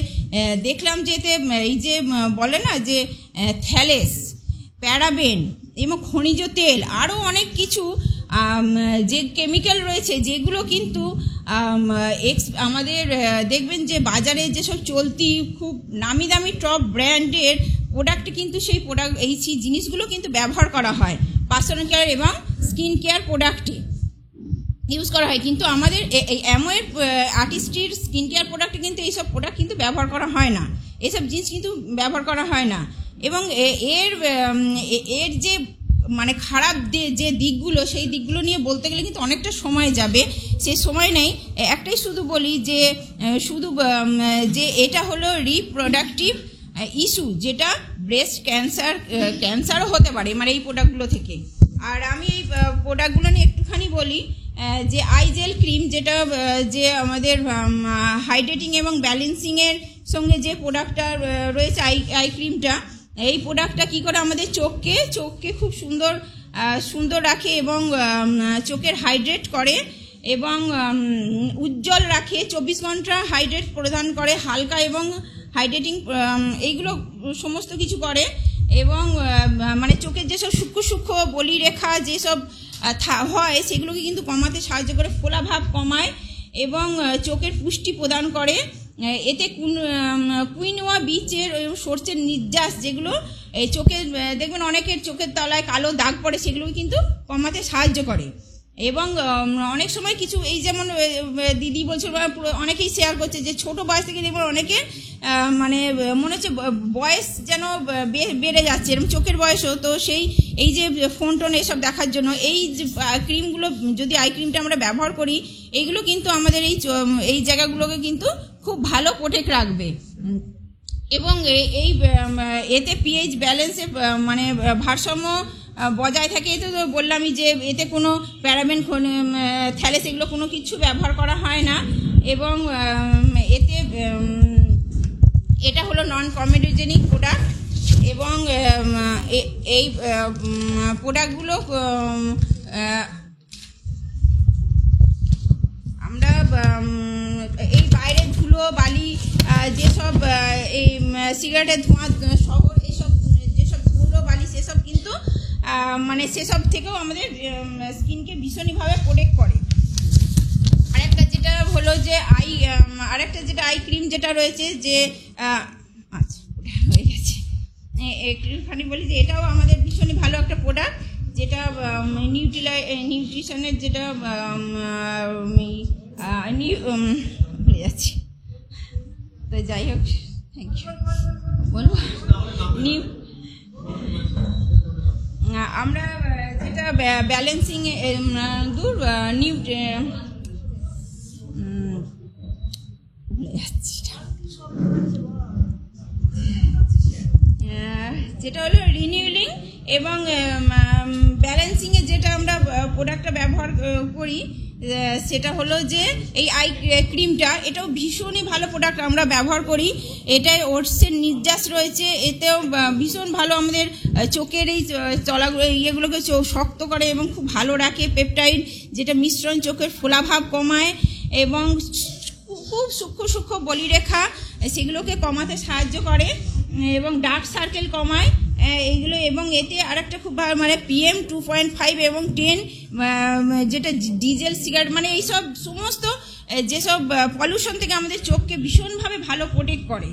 দেখলাম যে এতে এই যে বলে না যে থ্যালেস, প্যারাবেন এবং খনিজ তেল আরও অনেক কিছু যে কেমিক্যাল রয়েছে যেগুলো কিন্তু আমাদের দেখবেন যে বাজারে যেসব চলতি খুব নামি দামি টপ ব্র্যান্ডের প্রোডাক্ট কিন্তু সেই জিনিসগুলো কিন্তু ব্যবহার করা হয় পার্সোনাল কেয়ার এবং স্কিন কেয়ার প্রোডাক্টে। ইউজ করা হয়, কিন্তু আমাদের এই অ্যামোয়ের আর্টিস্ট্রির স্কিন কেয়ার প্রোডাক্টে কিন্তু এইসব প্রোডাক্ট কিন্তু ব্যবহার করা হয় না, এইসব জিনিস কিন্তু ব্যবহার করা হয় না। এবং এর যে মানে খারাপ যে দিকগুলো, সেই দিকগুলো নিয়ে বলতে গেলে কিন্তু অনেকটা সময় যাবে, সেই সময় নেই। একটাই শুধু বলি যে যে এটা হলো রিপ্রোডাক্টিভ ইস্যু, যেটা ব্রেস্ট ক্যান্সারও হতে পারে মানে এই প্রোডাক্টগুলো থেকে। আর আমি এই প্রোডাক্টগুলো নিয়ে একটুখানি বলি যে আইজেল ক্রিম, যেটা যে আমাদের হাইড্রেটিং এবং ব্যালেন্সিংয়ের সঙ্গে যে প্রোডাক্টটা রয়েছে আই ক্রিমটা, এই প্রোডাক্টটা কী করে আমাদের চোখকে খুব সুন্দর রাখে এবং চোখের হাইড্রেট করে এবং উজ্জ্বল রাখে, 24 ঘন্টা হাইড্রেট প্রদান করে, হালকা এবং হাইড্রেটিং এইগুলো সমস্ত কিছু করে। এবং মানে চোখের যেসব সূক্ষ্ম বলিরেখা যেসব হয় সেগুলোকে কিন্তু কমাতে সাহায্য করে, ফোলাভাব কমায় এবং চোখের পুষ্টি প্রদান করে। এতে কুইনোয়া বীজের সরষের নির্যাস, যেগুলো এই চোখে দেখবেন অনেকের চোখের তলায় কালো দাগ পড়ে, সেগুলোকে কিন্তু কমাতে সাহায্য করে। এবং অনেক সময় কিছু এই যেমন দিদি বলছে, অনেকেই শেয়ার করছে যে ছোট বয়স থেকে দেখবেন অনেকে মানে মনে হচ্ছে বয়স যেন বেড়ে যাচ্ছে এরকম চোখের বয়সও, তো এই যে ফোন টোন এসব দেখার জন্য এই যে ক্রিমগুলো, যদি আই ক্রিমটা আমরা ব্যবহার করি, এইগুলো কিন্তু আমাদের এই জায়গাগুলোকে কিন্তু খুব ভালো প্রোটেক্ট রাখবে। এবং এই এতে পিএইচ ব্যালেন্সে মানে ভারসাম্য বজায় থাকে। এতে তো বললামই যে এতে কোনো প্যারাবেন থ্যালেস এগুলো কোনো কিছু ব্যবহার করা হয় না। এবং এতে এটা হলো নন কমেডোজেনিক প্রোডাক্ট। এবং এই প্রোডাক্টগুলো আমরা এই বাইরের ধুলো বালি যেসব এই সিগারেটের ধোঁয়া শহর এইসব যেসব ধুলো বালি সেসব কিন্তু মানে সেসব থেকেও আমাদের স্কিনকে ভীষণভাবে প্রোটেক্ট করে। আরেকটা যেটা হলো যে আই ক্রিম যেটা রয়েছে যে আচ্ছা হয়ে গেছে, একটুখানি বলি যে এটাও আমাদের ভীষণই ভালো একটা প্রোডাক্ট, যেটা নিউট্রিশনের যেটা ভুলে যাচ্ছি, তো যাই হোক থ্যাংক ইউ বলবো। আমরা যেটা ব্যালেন্সিং দূর যেটা হলো রিনিউলিং এবং ব্যালেন্সিংয়ে যেটা আমরা প্রোডাক্টটা ব্যবহার করি, সেটা হলো যে এই আই ক্রিমটা, এটাও ভীষণই ভালো প্রোডাক্ট আমরা ব্যবহার করি। এটাই ওটসের নির্যাস রয়েছে, এতেও ভীষণ ভালো আমাদের চোখের এই ইয়েগুলোকে শক্ত করে এবং খুব ভালো রাখে। পেপটাইড যেটা মিশ্রণ চোখের ফোলাভাব কমায় এবং খুব সূক্ষ্ম বলিরেখা সেগুলোকে কমাতে সাহায্য করে এবং ডার্ক সার্কেল কমায় এইগুলো। এবং এতে আরেকটা খুব মানে PM 2.5 এবং 10 যেটা ডিজেল সিগারেট মানে এইসব সমস্ত যেসব পলিউশন থেকে আমাদের চোখকে ভীষণভাবে ভালো প্রোটেক্ট করে।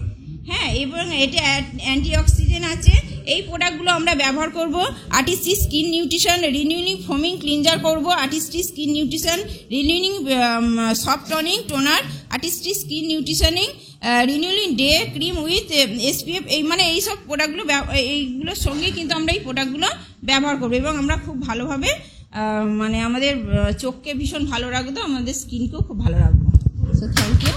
হ্যাঁ, এবং এটা অ্যান্টিঅক্সিডেন্ট আছে। এই প্রোডাক্টগুলো আমরা ব্যবহার করব। Artistry skin nutrition renewing foaming cleanser করব, Artistry skin nutrition renewing soft toning toner, Artistry skin nutritioning renewing day cream with SPF। এই মানে এইসব প্রোডাক্টগুলো এইগুলোর সঙ্গে কিন্তু আমরা এই প্রোডাক্টগুলো ব্যবহার করবো এবং আমরা খুব ভালোভাবে মানে আমাদের চোখকে ভীষণ ভালো রাখবো, আমাদের স্কিনকেও খুব ভালো রাখবো। So thank you.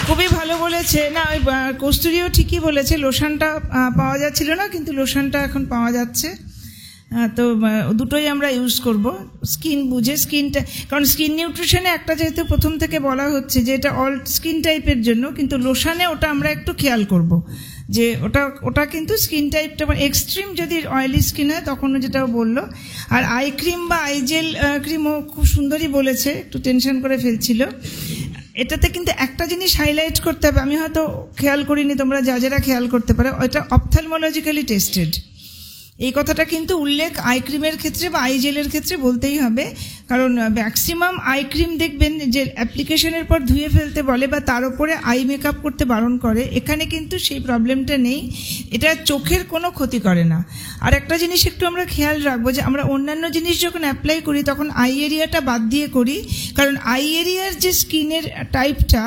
খুবই ভালো বলেছে না, ওই কস্তুরীও ঠিকই বলেছে, লোশনটা পাওয়া যাচ্ছিল না কিন্তু লোশনটা এখন পাওয়া যাচ্ছে। তো দুটোই আমরা ইউজ করব স্কিন বুঝে, স্কিনটা কারণ স্কিন নিউট্রিশনে একটা যেহেতু প্রথম থেকে বলা হচ্ছে যে এটা অল স্কিন টাইপের জন্য, কিন্তু লোশনে ওটা আমরা একটু খেয়াল করব যে ওটা কিন্তু স্কিন টাইপটা এক্সট্রিম যদি অয়েলি স্কিন হয় তখনও যেটা বললো। আর আই ক্রিম বা আই জেল ক্রিমও খুব সুন্দরই বলেছে, একটু টেনশন করে ফেলছিল। এটাতে কিন্তু একটা জিনিস হাইলাইট করতে হবে, আমি হয়তো খেয়াল করিনি, তোমরা যারা খেয়াল করতে পারো, এটা অপথ্যালমোলজিক্যালি টেস্টেড এই কথাটা কিন্তু উল্লেখ আই ক্রিমের ক্ষেত্রে বা আই জেলের ক্ষেত্রে বলতেই হবে, কারণ ম্যাক্সিমাম আই ক্রিম দেখবেন যে অ্যাপ্লিকেশনের পর ধুয়ে ফেলতে বলে বা তার উপরে আই মেকআপ করতে বারণ করে। এখানে কিন্তু সেই প্রবলেমটা নেই, এটা চোখের কোনো ক্ষতি করে না। আর একটা জিনিস একটু আমরা খেয়াল রাখবো যে আমরা অন্যান্য জিনিস যখন অ্যাপ্লাই করি তখন আই এরিয়াটা বাদ দিয়ে করি, কারণ আই এরিয়ার যে স্কিনের টাইপটা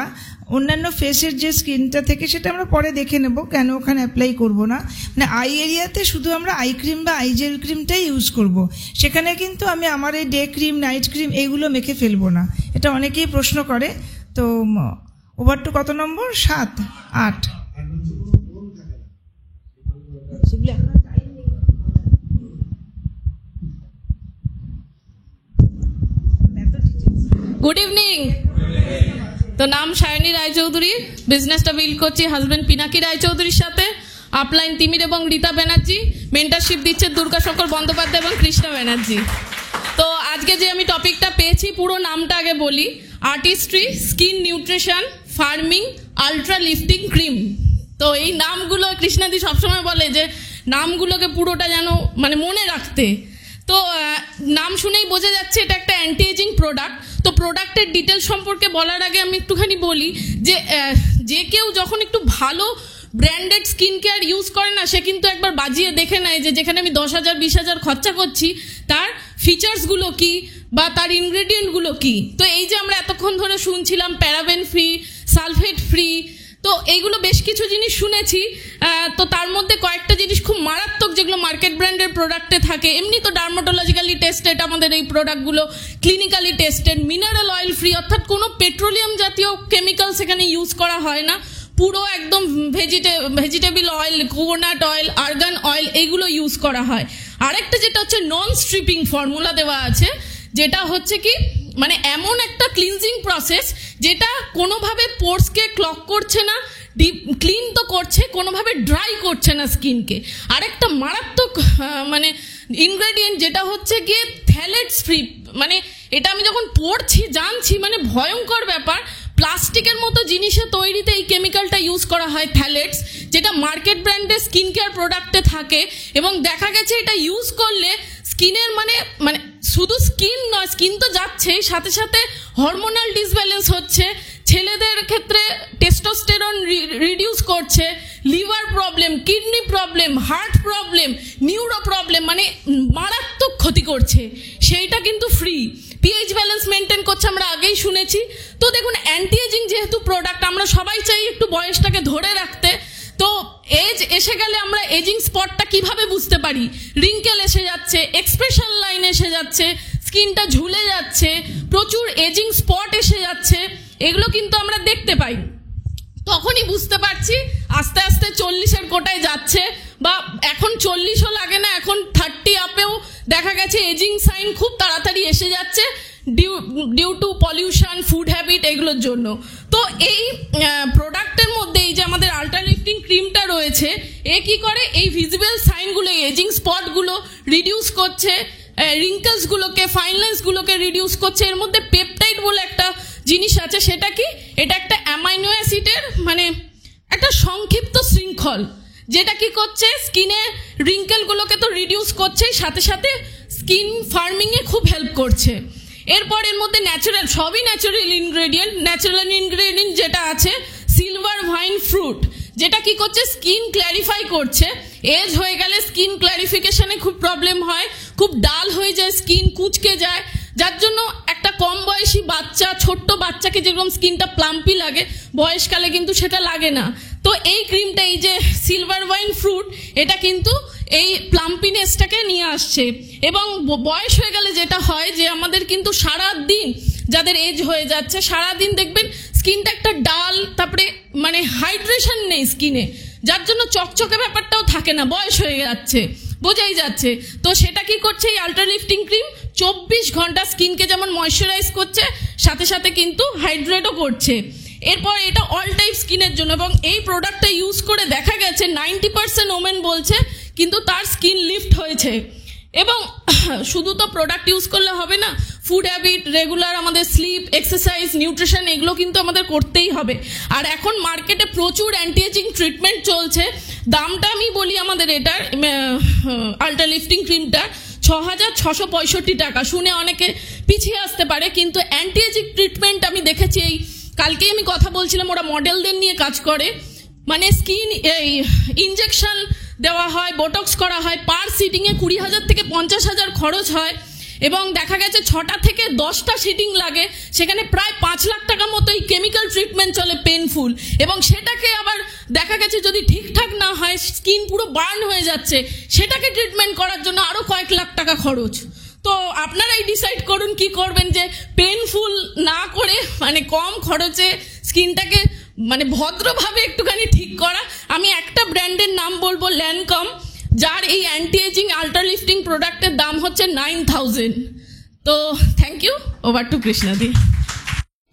অন্যান্য ফেসের যে স্কিনটা থেকে সেটা আমরা পরে দেখে নেব, কেন ওখানে অ্যাপ্লাই করব না। মানে আই এরিয়াতে শুধু আমরা আই ক্রিম বা আই জেল ক্রিমটাই ইউজ করব, সেখানে কিন্তু আমি আমার এই ডে ক্রিম নাইট ক্রিম এইগুলো মেখে ফেলবো না। এটা অনেকেই প্রশ্ন করে। তো ওভার টু কত নম্বর? 7, 8। Good evening. তো নাম সায়নী রায়চৌধুরী, বিজনেসটা বিল্ড করছি হাজবেন্ড পিনাকি রায়চৌধুরীর সাথে। আপলাইন তিমির এবং রীতা ব্যানার্জি, মেন্টারশিপ দিচ্ছে দুর্গাশঙ্কর বন্দ্যোপাধ্যায় এবং কৃষ্ণা ব্যানার্জি। তো আজকে যে আমি টপিকটা পেয়েছি, পুরো নামটা আগে বলি: artistry, skin nutrition, farming, ultra lifting cream. তো এই নামগুলো কৃষ্ণাদি সবসময় বলে যে নামগুলোকে পুরোটা যেন মানে মনে রাখতে। তো নাম শুনেই বোঝা যাচ্ছে এটা একটা অ্যান্টি এজিং প্রোডাক্ট। তো প্রোডাক্টের ডিটেল সম্পর্কে বলার আগে আমি একটুখানি বলি যে কেউ যখন একটু ভালো ব্র্যান্ডেড স্কিন কেয়ার ইউজ করে না, সে কিন্তু একবার বাজিয়ে দেখে নেয় যে যেখানে আমি 10,000 20,000 খরচা করছি তার ফিচার্সগুলো কি বা তার ইনগ্রেডিয়েন্টগুলো কি। তো এই যে আমরা এতক্ষণ ধরে শুনছিলাম প্যারাবেন ফ্রি, সালফেট ফ্রি, তো এইগুলো বেশ কিছু জিনিস শুনেছি। তো তার মধ্যে কয়েকটা জিনিস খুব মারাত্মক যেগুলো মার্কেট ব্র্যান্ডের প্রোডাক্টে থাকে। এমনি তো ডার্মাটোলজিক্যালি টেস্টেড আমাদের এই প্রোডাক্টগুলো, clinically tested, mineral oil free, অর্থাৎ কোনো পেট্রোলিয়াম জাতীয় কেমিক্যাল সেখানে ইউজ করা হয় না। পুরো একদম vegetable oil, coconut oil, argan oil এইগুলো ইউজ করা হয়। আরেকটা যেটা হচ্ছে নন স্ট্রিপিং ফর্মুলা দেওয়া আছে, যেটা হচ্ছে কি মানে এমন একটা ক্লিনজিং প্রসেস যেটা কোনোভাবে পোর্সকে ক্লগ করছে না, ডিপ ক্লিন তো করছে, কোনোভাবে ড্রাই করছে না স্কিনকে। আরেকটা মারাত্মক মানে ইনগ্রেডিয়েন্ট যেটা হচ্ছে গিয়ে থ্যালেটস ফ্রি। মানে এটা আমি যখন পড়ছি জানছি মানে ভয়ঙ্কর ব্যাপার। প্লাস্টিকের মতো জিনিসে তৈরিতে এই কেমিক্যালটা ইউজ করা হয় থ্যালেটস, যেটা মার্কেট ব্র্যান্ডের স্কিন কেয়ার প্রোডাক্টে থাকে। এবং দেখা গেছে এটা ইউজ করলে স্কিনের মানে শুধু স্কিন নয়, স্কিন তো যাচ্ছেই, সাথে সাথে হরমোনাল ডিসব্যালেন্স হচ্ছে, ছেলেদের ক্ষেত্রে টেস্টোস্টেরন রিডিউস করছে, liver problem, kidney problem, heart problem, neuro problem, মানে মারাত্মক ক্ষতি করছে। সেইটা কিন্তু ফ্রি। পিএইচ ব্যালেন্স মেনটেন করছে, আমরা আগেই শুনেছি। তো দেখুন, অ্যান্টি এজিং যেহেতু প্রোডাক্ট, আমরা সবাই চাই একটু বয়সটাকে ধরে রাখতে। তো এজ এসে গেলে আমরা এজিং স্পটটা কিভাবে বুঝতে পারি? রিঙ্কেল এসে যাচ্ছে, এক্সপ্রেশন লাইন এসে যাচ্ছে, স্কিনটা ঝুলে যাচ্ছে, প্রচুর এজিং স্পট এসে যাচ্ছে, এগুলো কিন্তু আমরা দেখতে পাই। তখনই বুঝতে পারছি আস্তে আস্তে 40-এর কোটায় যাচ্ছে, বা এখন 40ও লাগে না, এখন 30 আপেও দেখা গেছে এজিং সাইন খুব তাড়াতাড়ি এসে যাচ্ছে due to pollution, food habit, এগুলোর জন্য। তো এই প্রোডাক্টের মধ্যে এই যে আমাদের আল্ট্রা লিফটিং ক্রিমটা রয়েছে, এ কি করে এই ভিজিবল সাইনগুলো, এজিং স্পটগুলো রিডিউস করছে, রিঙ্কেলসগুলোকে, ফাইন লাইন্সগুলোকে রিডিউস করছে। এর মধ্যে পেপটাইড বলে একটা জিনিস আছে, সেটা কি? এটা একটা অ্যামাইনো অ্যাসিডের মানে একটা সংক্ষিপ্ত শৃঙ্খল, যেটা কি করছে স্কিনের রিঙ্কেলগুলোকে তো রিডিউস করছে, সাথে সাথে স্কিন ফার্মিংয়ে খুব হেল্প করছে। এরপর এর মধ্যে ন্যাচারাল, সবই ন্যাচারাল ইনগ্রেডিয়েন্ট যেটা আছে সিলভার ভাইন ফ্রুট, যেটা কি করছে স্কিন ক্ল্যারিফাই করছে। এজ হয়ে গেলে স্কিন ক্ল্যারিফিকেশনে খুব প্রবলেম হয়, খুব ডাল হয়ে যায় স্কিন, কুচকে যায়, যার জন্য একটা কম বয়সী বাচ্চা, ছোট্ট বাচ্চাকে যেরকম স্কিনটা প্লাম্পি লাগে, বয়সকালে কিন্তু সেটা লাগে না। তো এই ক্রিমটা, এই যে সিলভার ভাইন ফ্রুট, এটা কিন্তু এই প্লাম্পিনেসটাকে নিয়ে আসছে। এবং বয়স হয়ে গেলে যেটা হয় যে আমাদের কিন্তু সারাদিন, যাদের এজ হয়ে যাচ্ছে, সারাদিন দেখবেন স্কিনটা একটা ডাল, তারপরে মানে হাইড্রেশন নেই স্কিনে, যার জন্য চকচকে ব্যাপারটাও থাকে না, বয়স হয়ে যাচ্ছে, বোঝাই যাচ্ছে। তো সেটা কি করছে এই আল্ট্রা লিফটিং ক্রিম? 24 ঘন্টা স্কিনকে যেমন ময়শ্চারাইজ করছে, সাথে সাথে কিন্তু হাইড্রেটও করছে। এরপর এটা অল টাইপ স্কিনের জন্য, এবং এই প্রোডাক্টটা ইউজ করে দেখা গেছে 90% ওমেন বলছে কিন্তু তার স্কিন লিফট হয়েছে। এবং শুধু তো প্রোডাক্ট ইউজ করলে হবে না, ফুড হ্যাবিট, রেগুলার আমাদের স্লিপ, এক্সারসাইজ, নিউট্রিশন, এগুলো কিন্তু আমাদের করতেই হবে। আর এখন মার্কেটে প্রচুর অ্যান্টি এজিং ট্রিটমেন্ট চলছে। দামটা আমি বলি আমাদের এটার আল্ট্রা লিফটিং ক্রিমটার 6,665 টাকা। শুনে অনেকে পিছিয়ে আসতে পারে, কিন্তু অ্যান্টি এজিং ট্রিটমেন্ট আমি দেখেছি, এই কালকেই আমি কথা বলছিলাম, ওরা মডেলদের নিয়ে কাজ করে, মানে স্কিন ইনজেকশন দেওয়া হয়, বোটক্স করা হয়, পার সিটিংয়ে 20,000 থেকে 50,000 খরচ হয়, এবং দেখা গেছে 6টা থেকে 10টা সিটিং লাগে, সেখানে প্রায় 5 লাখ টাকা মতো এই কেমিক্যাল ট্রিটমেন্ট চলে, পেনফুল, এবং সেটাকে আবার দেখা গেছে যদি ঠিকঠাক না হয়, স্কিন পুরো বার্ন হয়ে যাচ্ছে, সেটাকে ট্রিটমেন্ট করার জন্য আরও কয়েক লাখ টাকা খরচ। তো আপনারাই ডিসাইড করুন কি করবেন, যে পেনফুল না করে মানে কম খরচে স্কিনটাকে মানে ভদ্রভাবে একটুখানি ঠিক করা। আমি একটা ব্র্যান্ডের নাম বলবো, ল্যানকম, যার এই অ্যান্টি এজিং আল্ট্রা লিফটিং প্রোডাক্টের দাম হচ্ছে 9,000। তো থ্যাংক ইউ, ওভার টু কৃষ্ণাদি।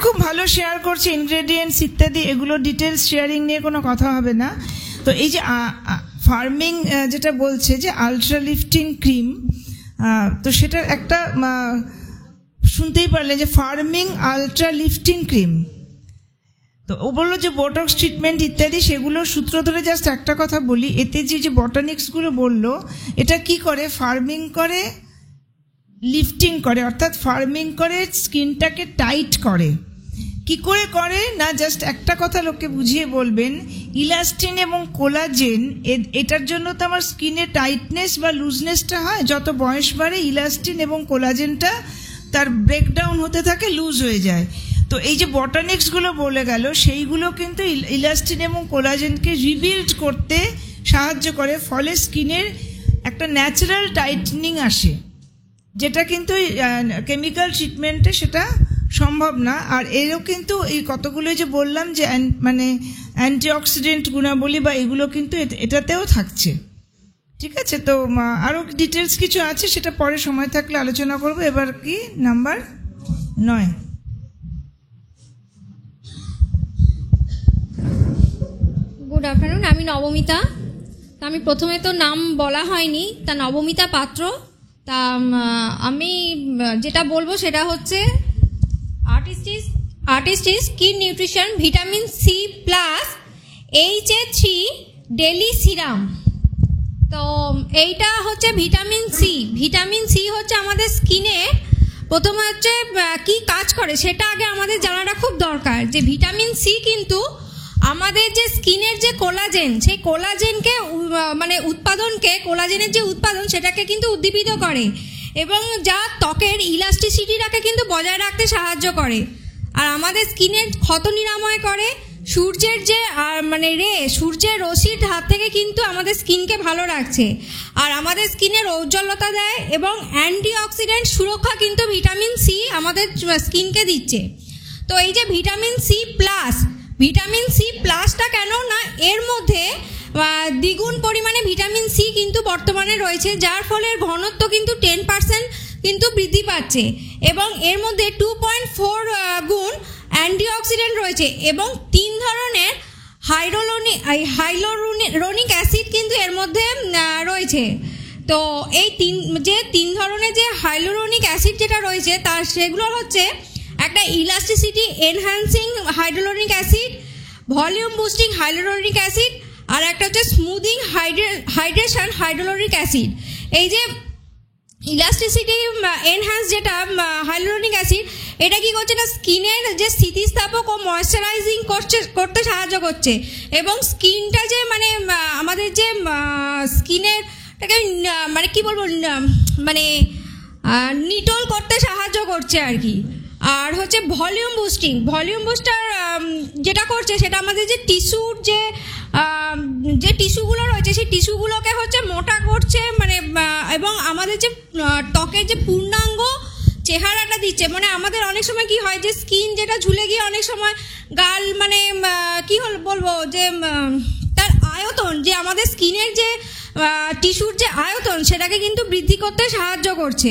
খুব ভালো শেয়ার করছে ইনগ্রেডিয়েন্টস ইত্যাদি, এগুলো ডিটেলস শেয়ারিং নিয়ে কোনো কথা হবে না। তো এই যে ফার্মিং যেটা বলছে যে আলট্রা লিফটিং ক্রিম, তো সেটার একটা শুনতেই পারলে যে ফার্মিং আলট্রা লিফটিং ক্রিম, তো ও বললো যে বোটক্স ট্রিটমেন্ট ইত্যাদি, সেগুলোর সূত্র ধরে জাস্ট একটা কথা বলি, এতে যে বটানিক্সগুলো বললো, এটা কি করে, ফার্মিং করে, লিফটিং করে, অর্থাৎ ফার্মিং করে স্কিনটাকে টাইট করে। কি করে করে না, জাস্ট একটা কথা লোককে বুঝিয়ে বলবেন, ইলাস্টিন এবং কোলাজেন, এটার জন্য তো আমার স্কিনে টাইটনেস বা লুজনেসটা হয়, যত বয়স বাড়ে ইলাস্টিন এবং কোলাজেনটা তার ব্রেকডাউন হতে থাকে, লুজ হয়ে যায়। তো এই যে বটানিক্সগুলো বলে গেল, সেইগুলো কিন্তু ইলাস্টিন এবং কোলাজেনকে রিবিল্ড করতে সাহায্য করে, ফলে স্কিনের একটা ন্যাচারাল টাইটনিং আসে, যেটা কিন্তু কেমিক্যাল ট্রিটমেন্টে সেটা সম্ভব না। আর এরও কিন্তু এই কতগুলো যে বললাম যে মানে অ্যান্টিঅক্সিডেন্ট গুণাবলী বা এগুলো কিন্তু এটাতেও থাকছে। ঠিক আছে, তো আরও ডিটেলস কিছু আছে, সেটা পরে সময় থাকলে আলোচনা করব। এবার কি নাম্বার 9। গুড আফটারনুন, আমি নবমিতা। তা আমি প্রথমে তো নাম বলা হয়নি, তা নবমিতা পাত্র। তা আমি যেটা বলবো সেটা হচ্ছে Artistry skin nutrition vitamin C plus HA3 daily serum. তো এইটা হচ্ছে ভিটামিন সি হচ্ছে আমাদের স্কিনে প্রথমে হচ্ছে কি কাজ করে সেটা আগে আমাদের জানাটা খুব দরকার, যে ভিটামিন সি কিন্তু আমাদের যে স্কিনের যে কোলাজেন, সেই কোলাজেনকে মানে কোলাজেনের যে উৎপাদন সেটাকে কিন্তু উদ্দীপিত করে, এবং যা ত্বকের ইলাস্টিসিটিটাকে কিন্তু বজায় রাখতে সাহায্য করে, আর আমাদের স্কিনের ক্ষত নিরাময় করে। সূর্যের যে সূর্যের রশ্মির হাত থেকে কিন্তু আমাদের স্কিনকে ভালো রাখছে, আর আমাদের স্কিনের ঔজ্জ্বল্যতা দেয়, এবং অ্যান্টিঅক্সিডেন্ট সুরক্ষা কিন্তু ভিটামিন সি আমাদের স্কিনকে দিচ্ছে। তো এই যে ভিটামিন সি প্লাসটা কেন না, এর মধ্যে দ্বিগুণ পরিমাণে ভিটামিন সি কিন্তু বর্তমানে রয়েছে, যার ফলে ঘনত্ব কিন্তু 10% কিন্তু বৃদ্ধি পাচ্ছে, এবং এর মধ্যে 2.4 গুণ অ্যান্টিঅক্সিডেন্ট রয়েছে, এবং 3 ধরনের হাইলোরোনিক অ্যাসিড কিন্তু এর মধ্যে রয়েছে। তো এই 3 ধরনের যে হাইলোরোনিক অ্যাসিড যেটা রয়েছে তার সেগুলো হচ্ছে একটা elasticity enhancing hyaluronic acid, volume boosting hyaluronic acid, আর একটা হচ্ছে স্মুদিং হাইড্রেশন হাইড্রোলোনিক অ্যাসিড। এই যে ইলাস্টিসিটি এনহ্যান্স যেটা হাইলোরোনিক অ্যাসিড, এটা কি করছে না, স্কিনের যে স্থিতিস্থাপক ও ময়েশ্চারাইজিং করতে সাহায্য করছে, এবং স্কিনটা যে আমাদের যে স্কিনেরটাকে কি বলবো নিটল করতে সাহায্য করছে আর কি। আর হচ্ছে ভলিউম বুস্টার যেটা করছে সেটা আমাদের যে টিস্যুর যে টিস্যুগুলো রয়েছে সেই টিস্যুগুলোকে হচ্ছে মোটা করছে, এবং আমাদের যে ত্বকের যে পূর্ণাঙ্গ চেহারাটা দিচ্ছে। আমাদের অনেক সময় কি হয় যে স্কিন যেটা ঝুলে গিয়ে অনেক সময় গাল বলবো যে তার আয়তন, যে আমাদের স্কিনের যে টিস্যুর যে আয়তন সেটাকে কিন্তু বৃদ্ধি করতে সাহায্য করছে।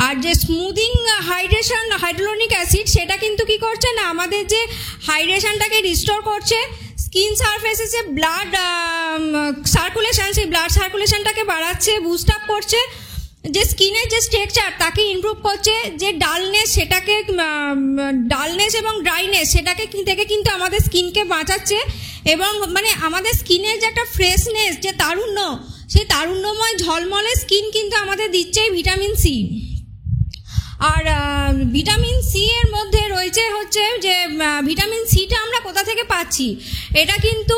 আর যে স্মুদিং হাইড্রেশন হাইড্রোলোনিক অ্যাসিড সেটা কিন্তু কি করছে না, আমাদের যে হাইড্রেশনটাকে রিস্টোর করছে, স্কিন সারফেসে যে ব্লাড সার্কুলেশন, সেই ব্লাড সার্কুলেশনটাকে বাড়াচ্ছে, বুস্ট আপ করছে, যে স্কিনের যে স্ট্রাকচার তাকে ইমপ্রুভ করছে, যে ডালনেস এবং ড্রাইনেস সেটাকে থেকে কিন্তু আমাদের স্কিনকে বাঁচাচ্ছে, এবং মানে আমাদের স্কিনের যে একটা ফ্রেশনেস, যে তারুণ্য, সেই তারুণ্যময় ঝলমলে স্কিন কিন্তু আমাদের দিচ্ছে ভিটামিন সি। আর ভিটামিন সি এর মধ্যে রয়েছে হচ্ছে যে ভিটামিন সিটা আমরা কোথা থেকে পাচ্ছি, এটা কিন্তু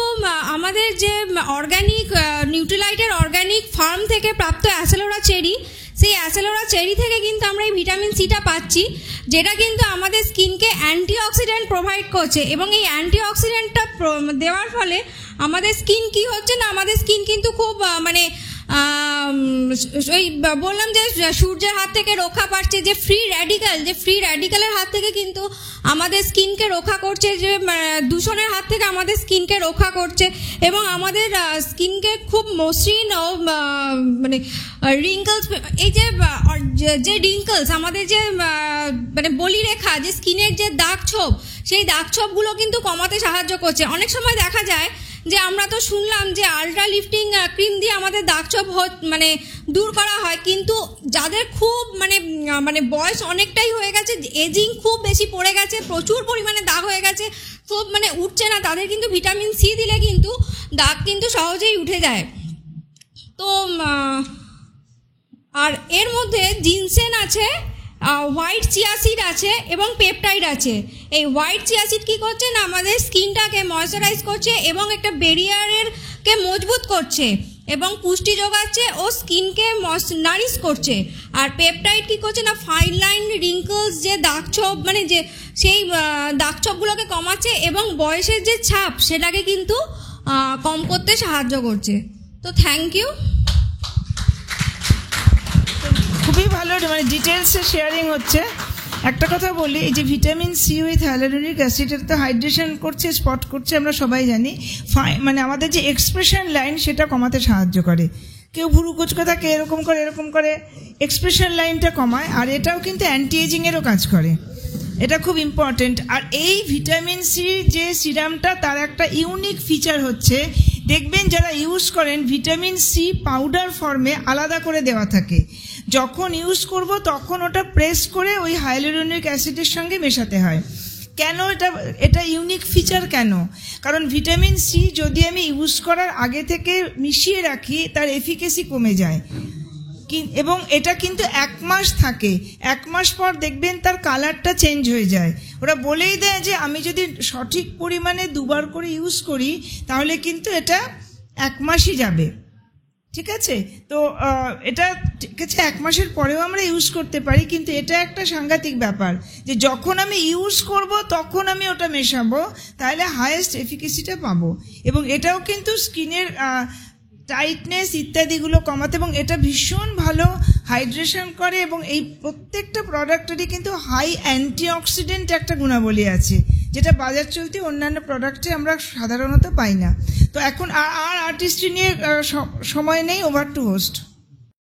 আমাদের যে অর্গানিক নিউট্রিলাইটের অর্গানিক ফার্ম থেকে প্রাপ্ত অ্যাসেলোরা চেরি, সেই অ্যাসেলোরা চেরি থেকে কিন্তু আমরা এই ভিটামিন সিটা পাচ্ছি, যেটা কিন্তু আমাদের স্কিনকে অ্যান্টিঅক্সিডেন্ট প্রোভাইড করছে। এবং এই অ্যান্টিঅক্সিডেন্টটা দেওয়ার ফলে আমাদের স্কিন কি হচ্ছে না, আমাদের স্কিন কিন্তু খুব মানে ওই বললাম যে সূর্যের হাত থেকে রক্ষা পাচ্ছে, যে ফ্রি র্যাডিক্যালের হাত থেকে কিন্তু আমাদের স্কিনকে রক্ষা করছে, যে দূষণের হাত থেকে আমাদের স্কিনকে রক্ষা করছে, এবং আমাদের স্কিনকে খুব মসৃণ ও মানে রিঙ্কলস, এই যে রিঙ্কলস আমাদের যে মানে বলিরেখা, যে স্কিনের যে দাগ ছোপ, সেই দাগ ছোপগুলো কিন্তু কমাতে সাহায্য করছে। অনেক সময় দেখা যায় যে আমরা তো শুনলাম যে আলট্রা লিফটিং ক্রিম দিয়ে আমাদের দাগছোপ মানে দূর করা হয়, কিন্তু যাদের খুব মানে বয়স অনেকটাই হয়ে গেছে, এজিং খুব বেশি পড়ে গেছে, প্রচুর পরিমাণে দাগ হয়ে গেছে, খুব মানে উঠছে না, তাদের কিন্তু ভিটামিন সি দিলে কিন্তু দাগ কিন্তু সহজেই উঠে যায়। তো আর এর মধ্যে জিনসেন আছে, হোয়াইট চিয়া সিড আছে এবং পেপটাইড আছে। এই হোয়াইট চিয়া সিড কী করছে না, আমাদের স্কিনটাকে ময়শ্চারাইজ করছে এবং একটা ব্যারিয়ারকে মজবুত করছে এবং পুষ্টি যোগাচ্ছে ও স্কিনকে নারিশ করছে। আর পেপটাইড কী করছে না, ফাইন লাইন, রিঙ্কলস, যে দাগছোপ মানে যে সেই দাগছোপগুলোকে কমাচ্ছে এবং বয়সের যে ছাপ সেটাকে কিন্তু কম করতে সাহায্য করছে। তো থ্যাংক ইউ। খুবই ভালো মানে ডিটেলসে শেয়ারিং হচ্ছে। একটা কথা বলি, এই যে ভিটামিন সি উইথ হ্যালুরোনিক অ্যাসিড, এটা তো হাইড্রেশন করছে, স্পট করছে, আমরা সবাই জানি। মানে আমাদের যে এক্সপ্রেশন লাইন সেটা কমাতে সাহায্য করে। কেউ ভুরু কুচকে থাকে, এরকম করে এক্সপ্রেশন লাইনটা কমায়। আর এটাও কিন্তু অ্যান্টি এজিংয়েরও কাজ করে, এটা খুব ইম্পর্টেন্ট। আর এই ভিটামিন সি যে সিরামটা, তার একটা ইউনিক ফিচার হচ্ছে, দেখবেন যারা ইউজ করেন ভিটামিন সি পাউডার ফর্মে আলাদা করে দেওয়া থাকে। যখন ইউজ করব তখন ওটা প্রেস করে ওই হাইলুরোনিক অ্যাসিডের সঙ্গে মেশাতে হয়। কেন এটা ইউনিক ফিচার কেন? কারণ ভিটামিন সি যদি আমি ইউজ করার আগে থেকে মিশিয়ে রাখি, তার এফিকেসি কমে যায়, এবং এটা কিন্তু 1 মাস থাকে। 1 মাস পর দেখবেন তার কালারটা চেঞ্জ হয়ে যায়। ওরা বলেই দেয় যে আমি যদি সঠিক পরিমাণে 2 বার করে ইউজ করি তাহলে কিন্তু এটা 1 মাসই যাবে। ঠিক আছে? তো এটা ঠিক আছে, 1 মাসের পরেও আমরা ইউজ করতে পারি, কিন্তু এটা একটা সাংঘাতিক ব্যাপার যে যখন আমি ইউজ করব তখন আমি ওটা মেশাবো, তাহলে হাইয়েস্ট এফিকেসিটা পাবো। এবং এটাও কিন্তু স্কিনের টাইটনেস ইত্যাদিগুলো কমাতে, এবং এটা ভীষণ ভালো হাইড্রেশন করে, এবং এই প্রত্যেকটা প্রোডাক্টেরই কিন্তু হাই অ্যান্টিঅক্সিডেন্ট একটা গুণাবলী আছে, যেটা বাজার চলতি অন্যান্য প্রোডাক্টে আমরা সাধারণত পাই না। তো এখন আর আর্টিস্ট্রি নিয়ে সময় নেই, ওভার টু হোস্ট।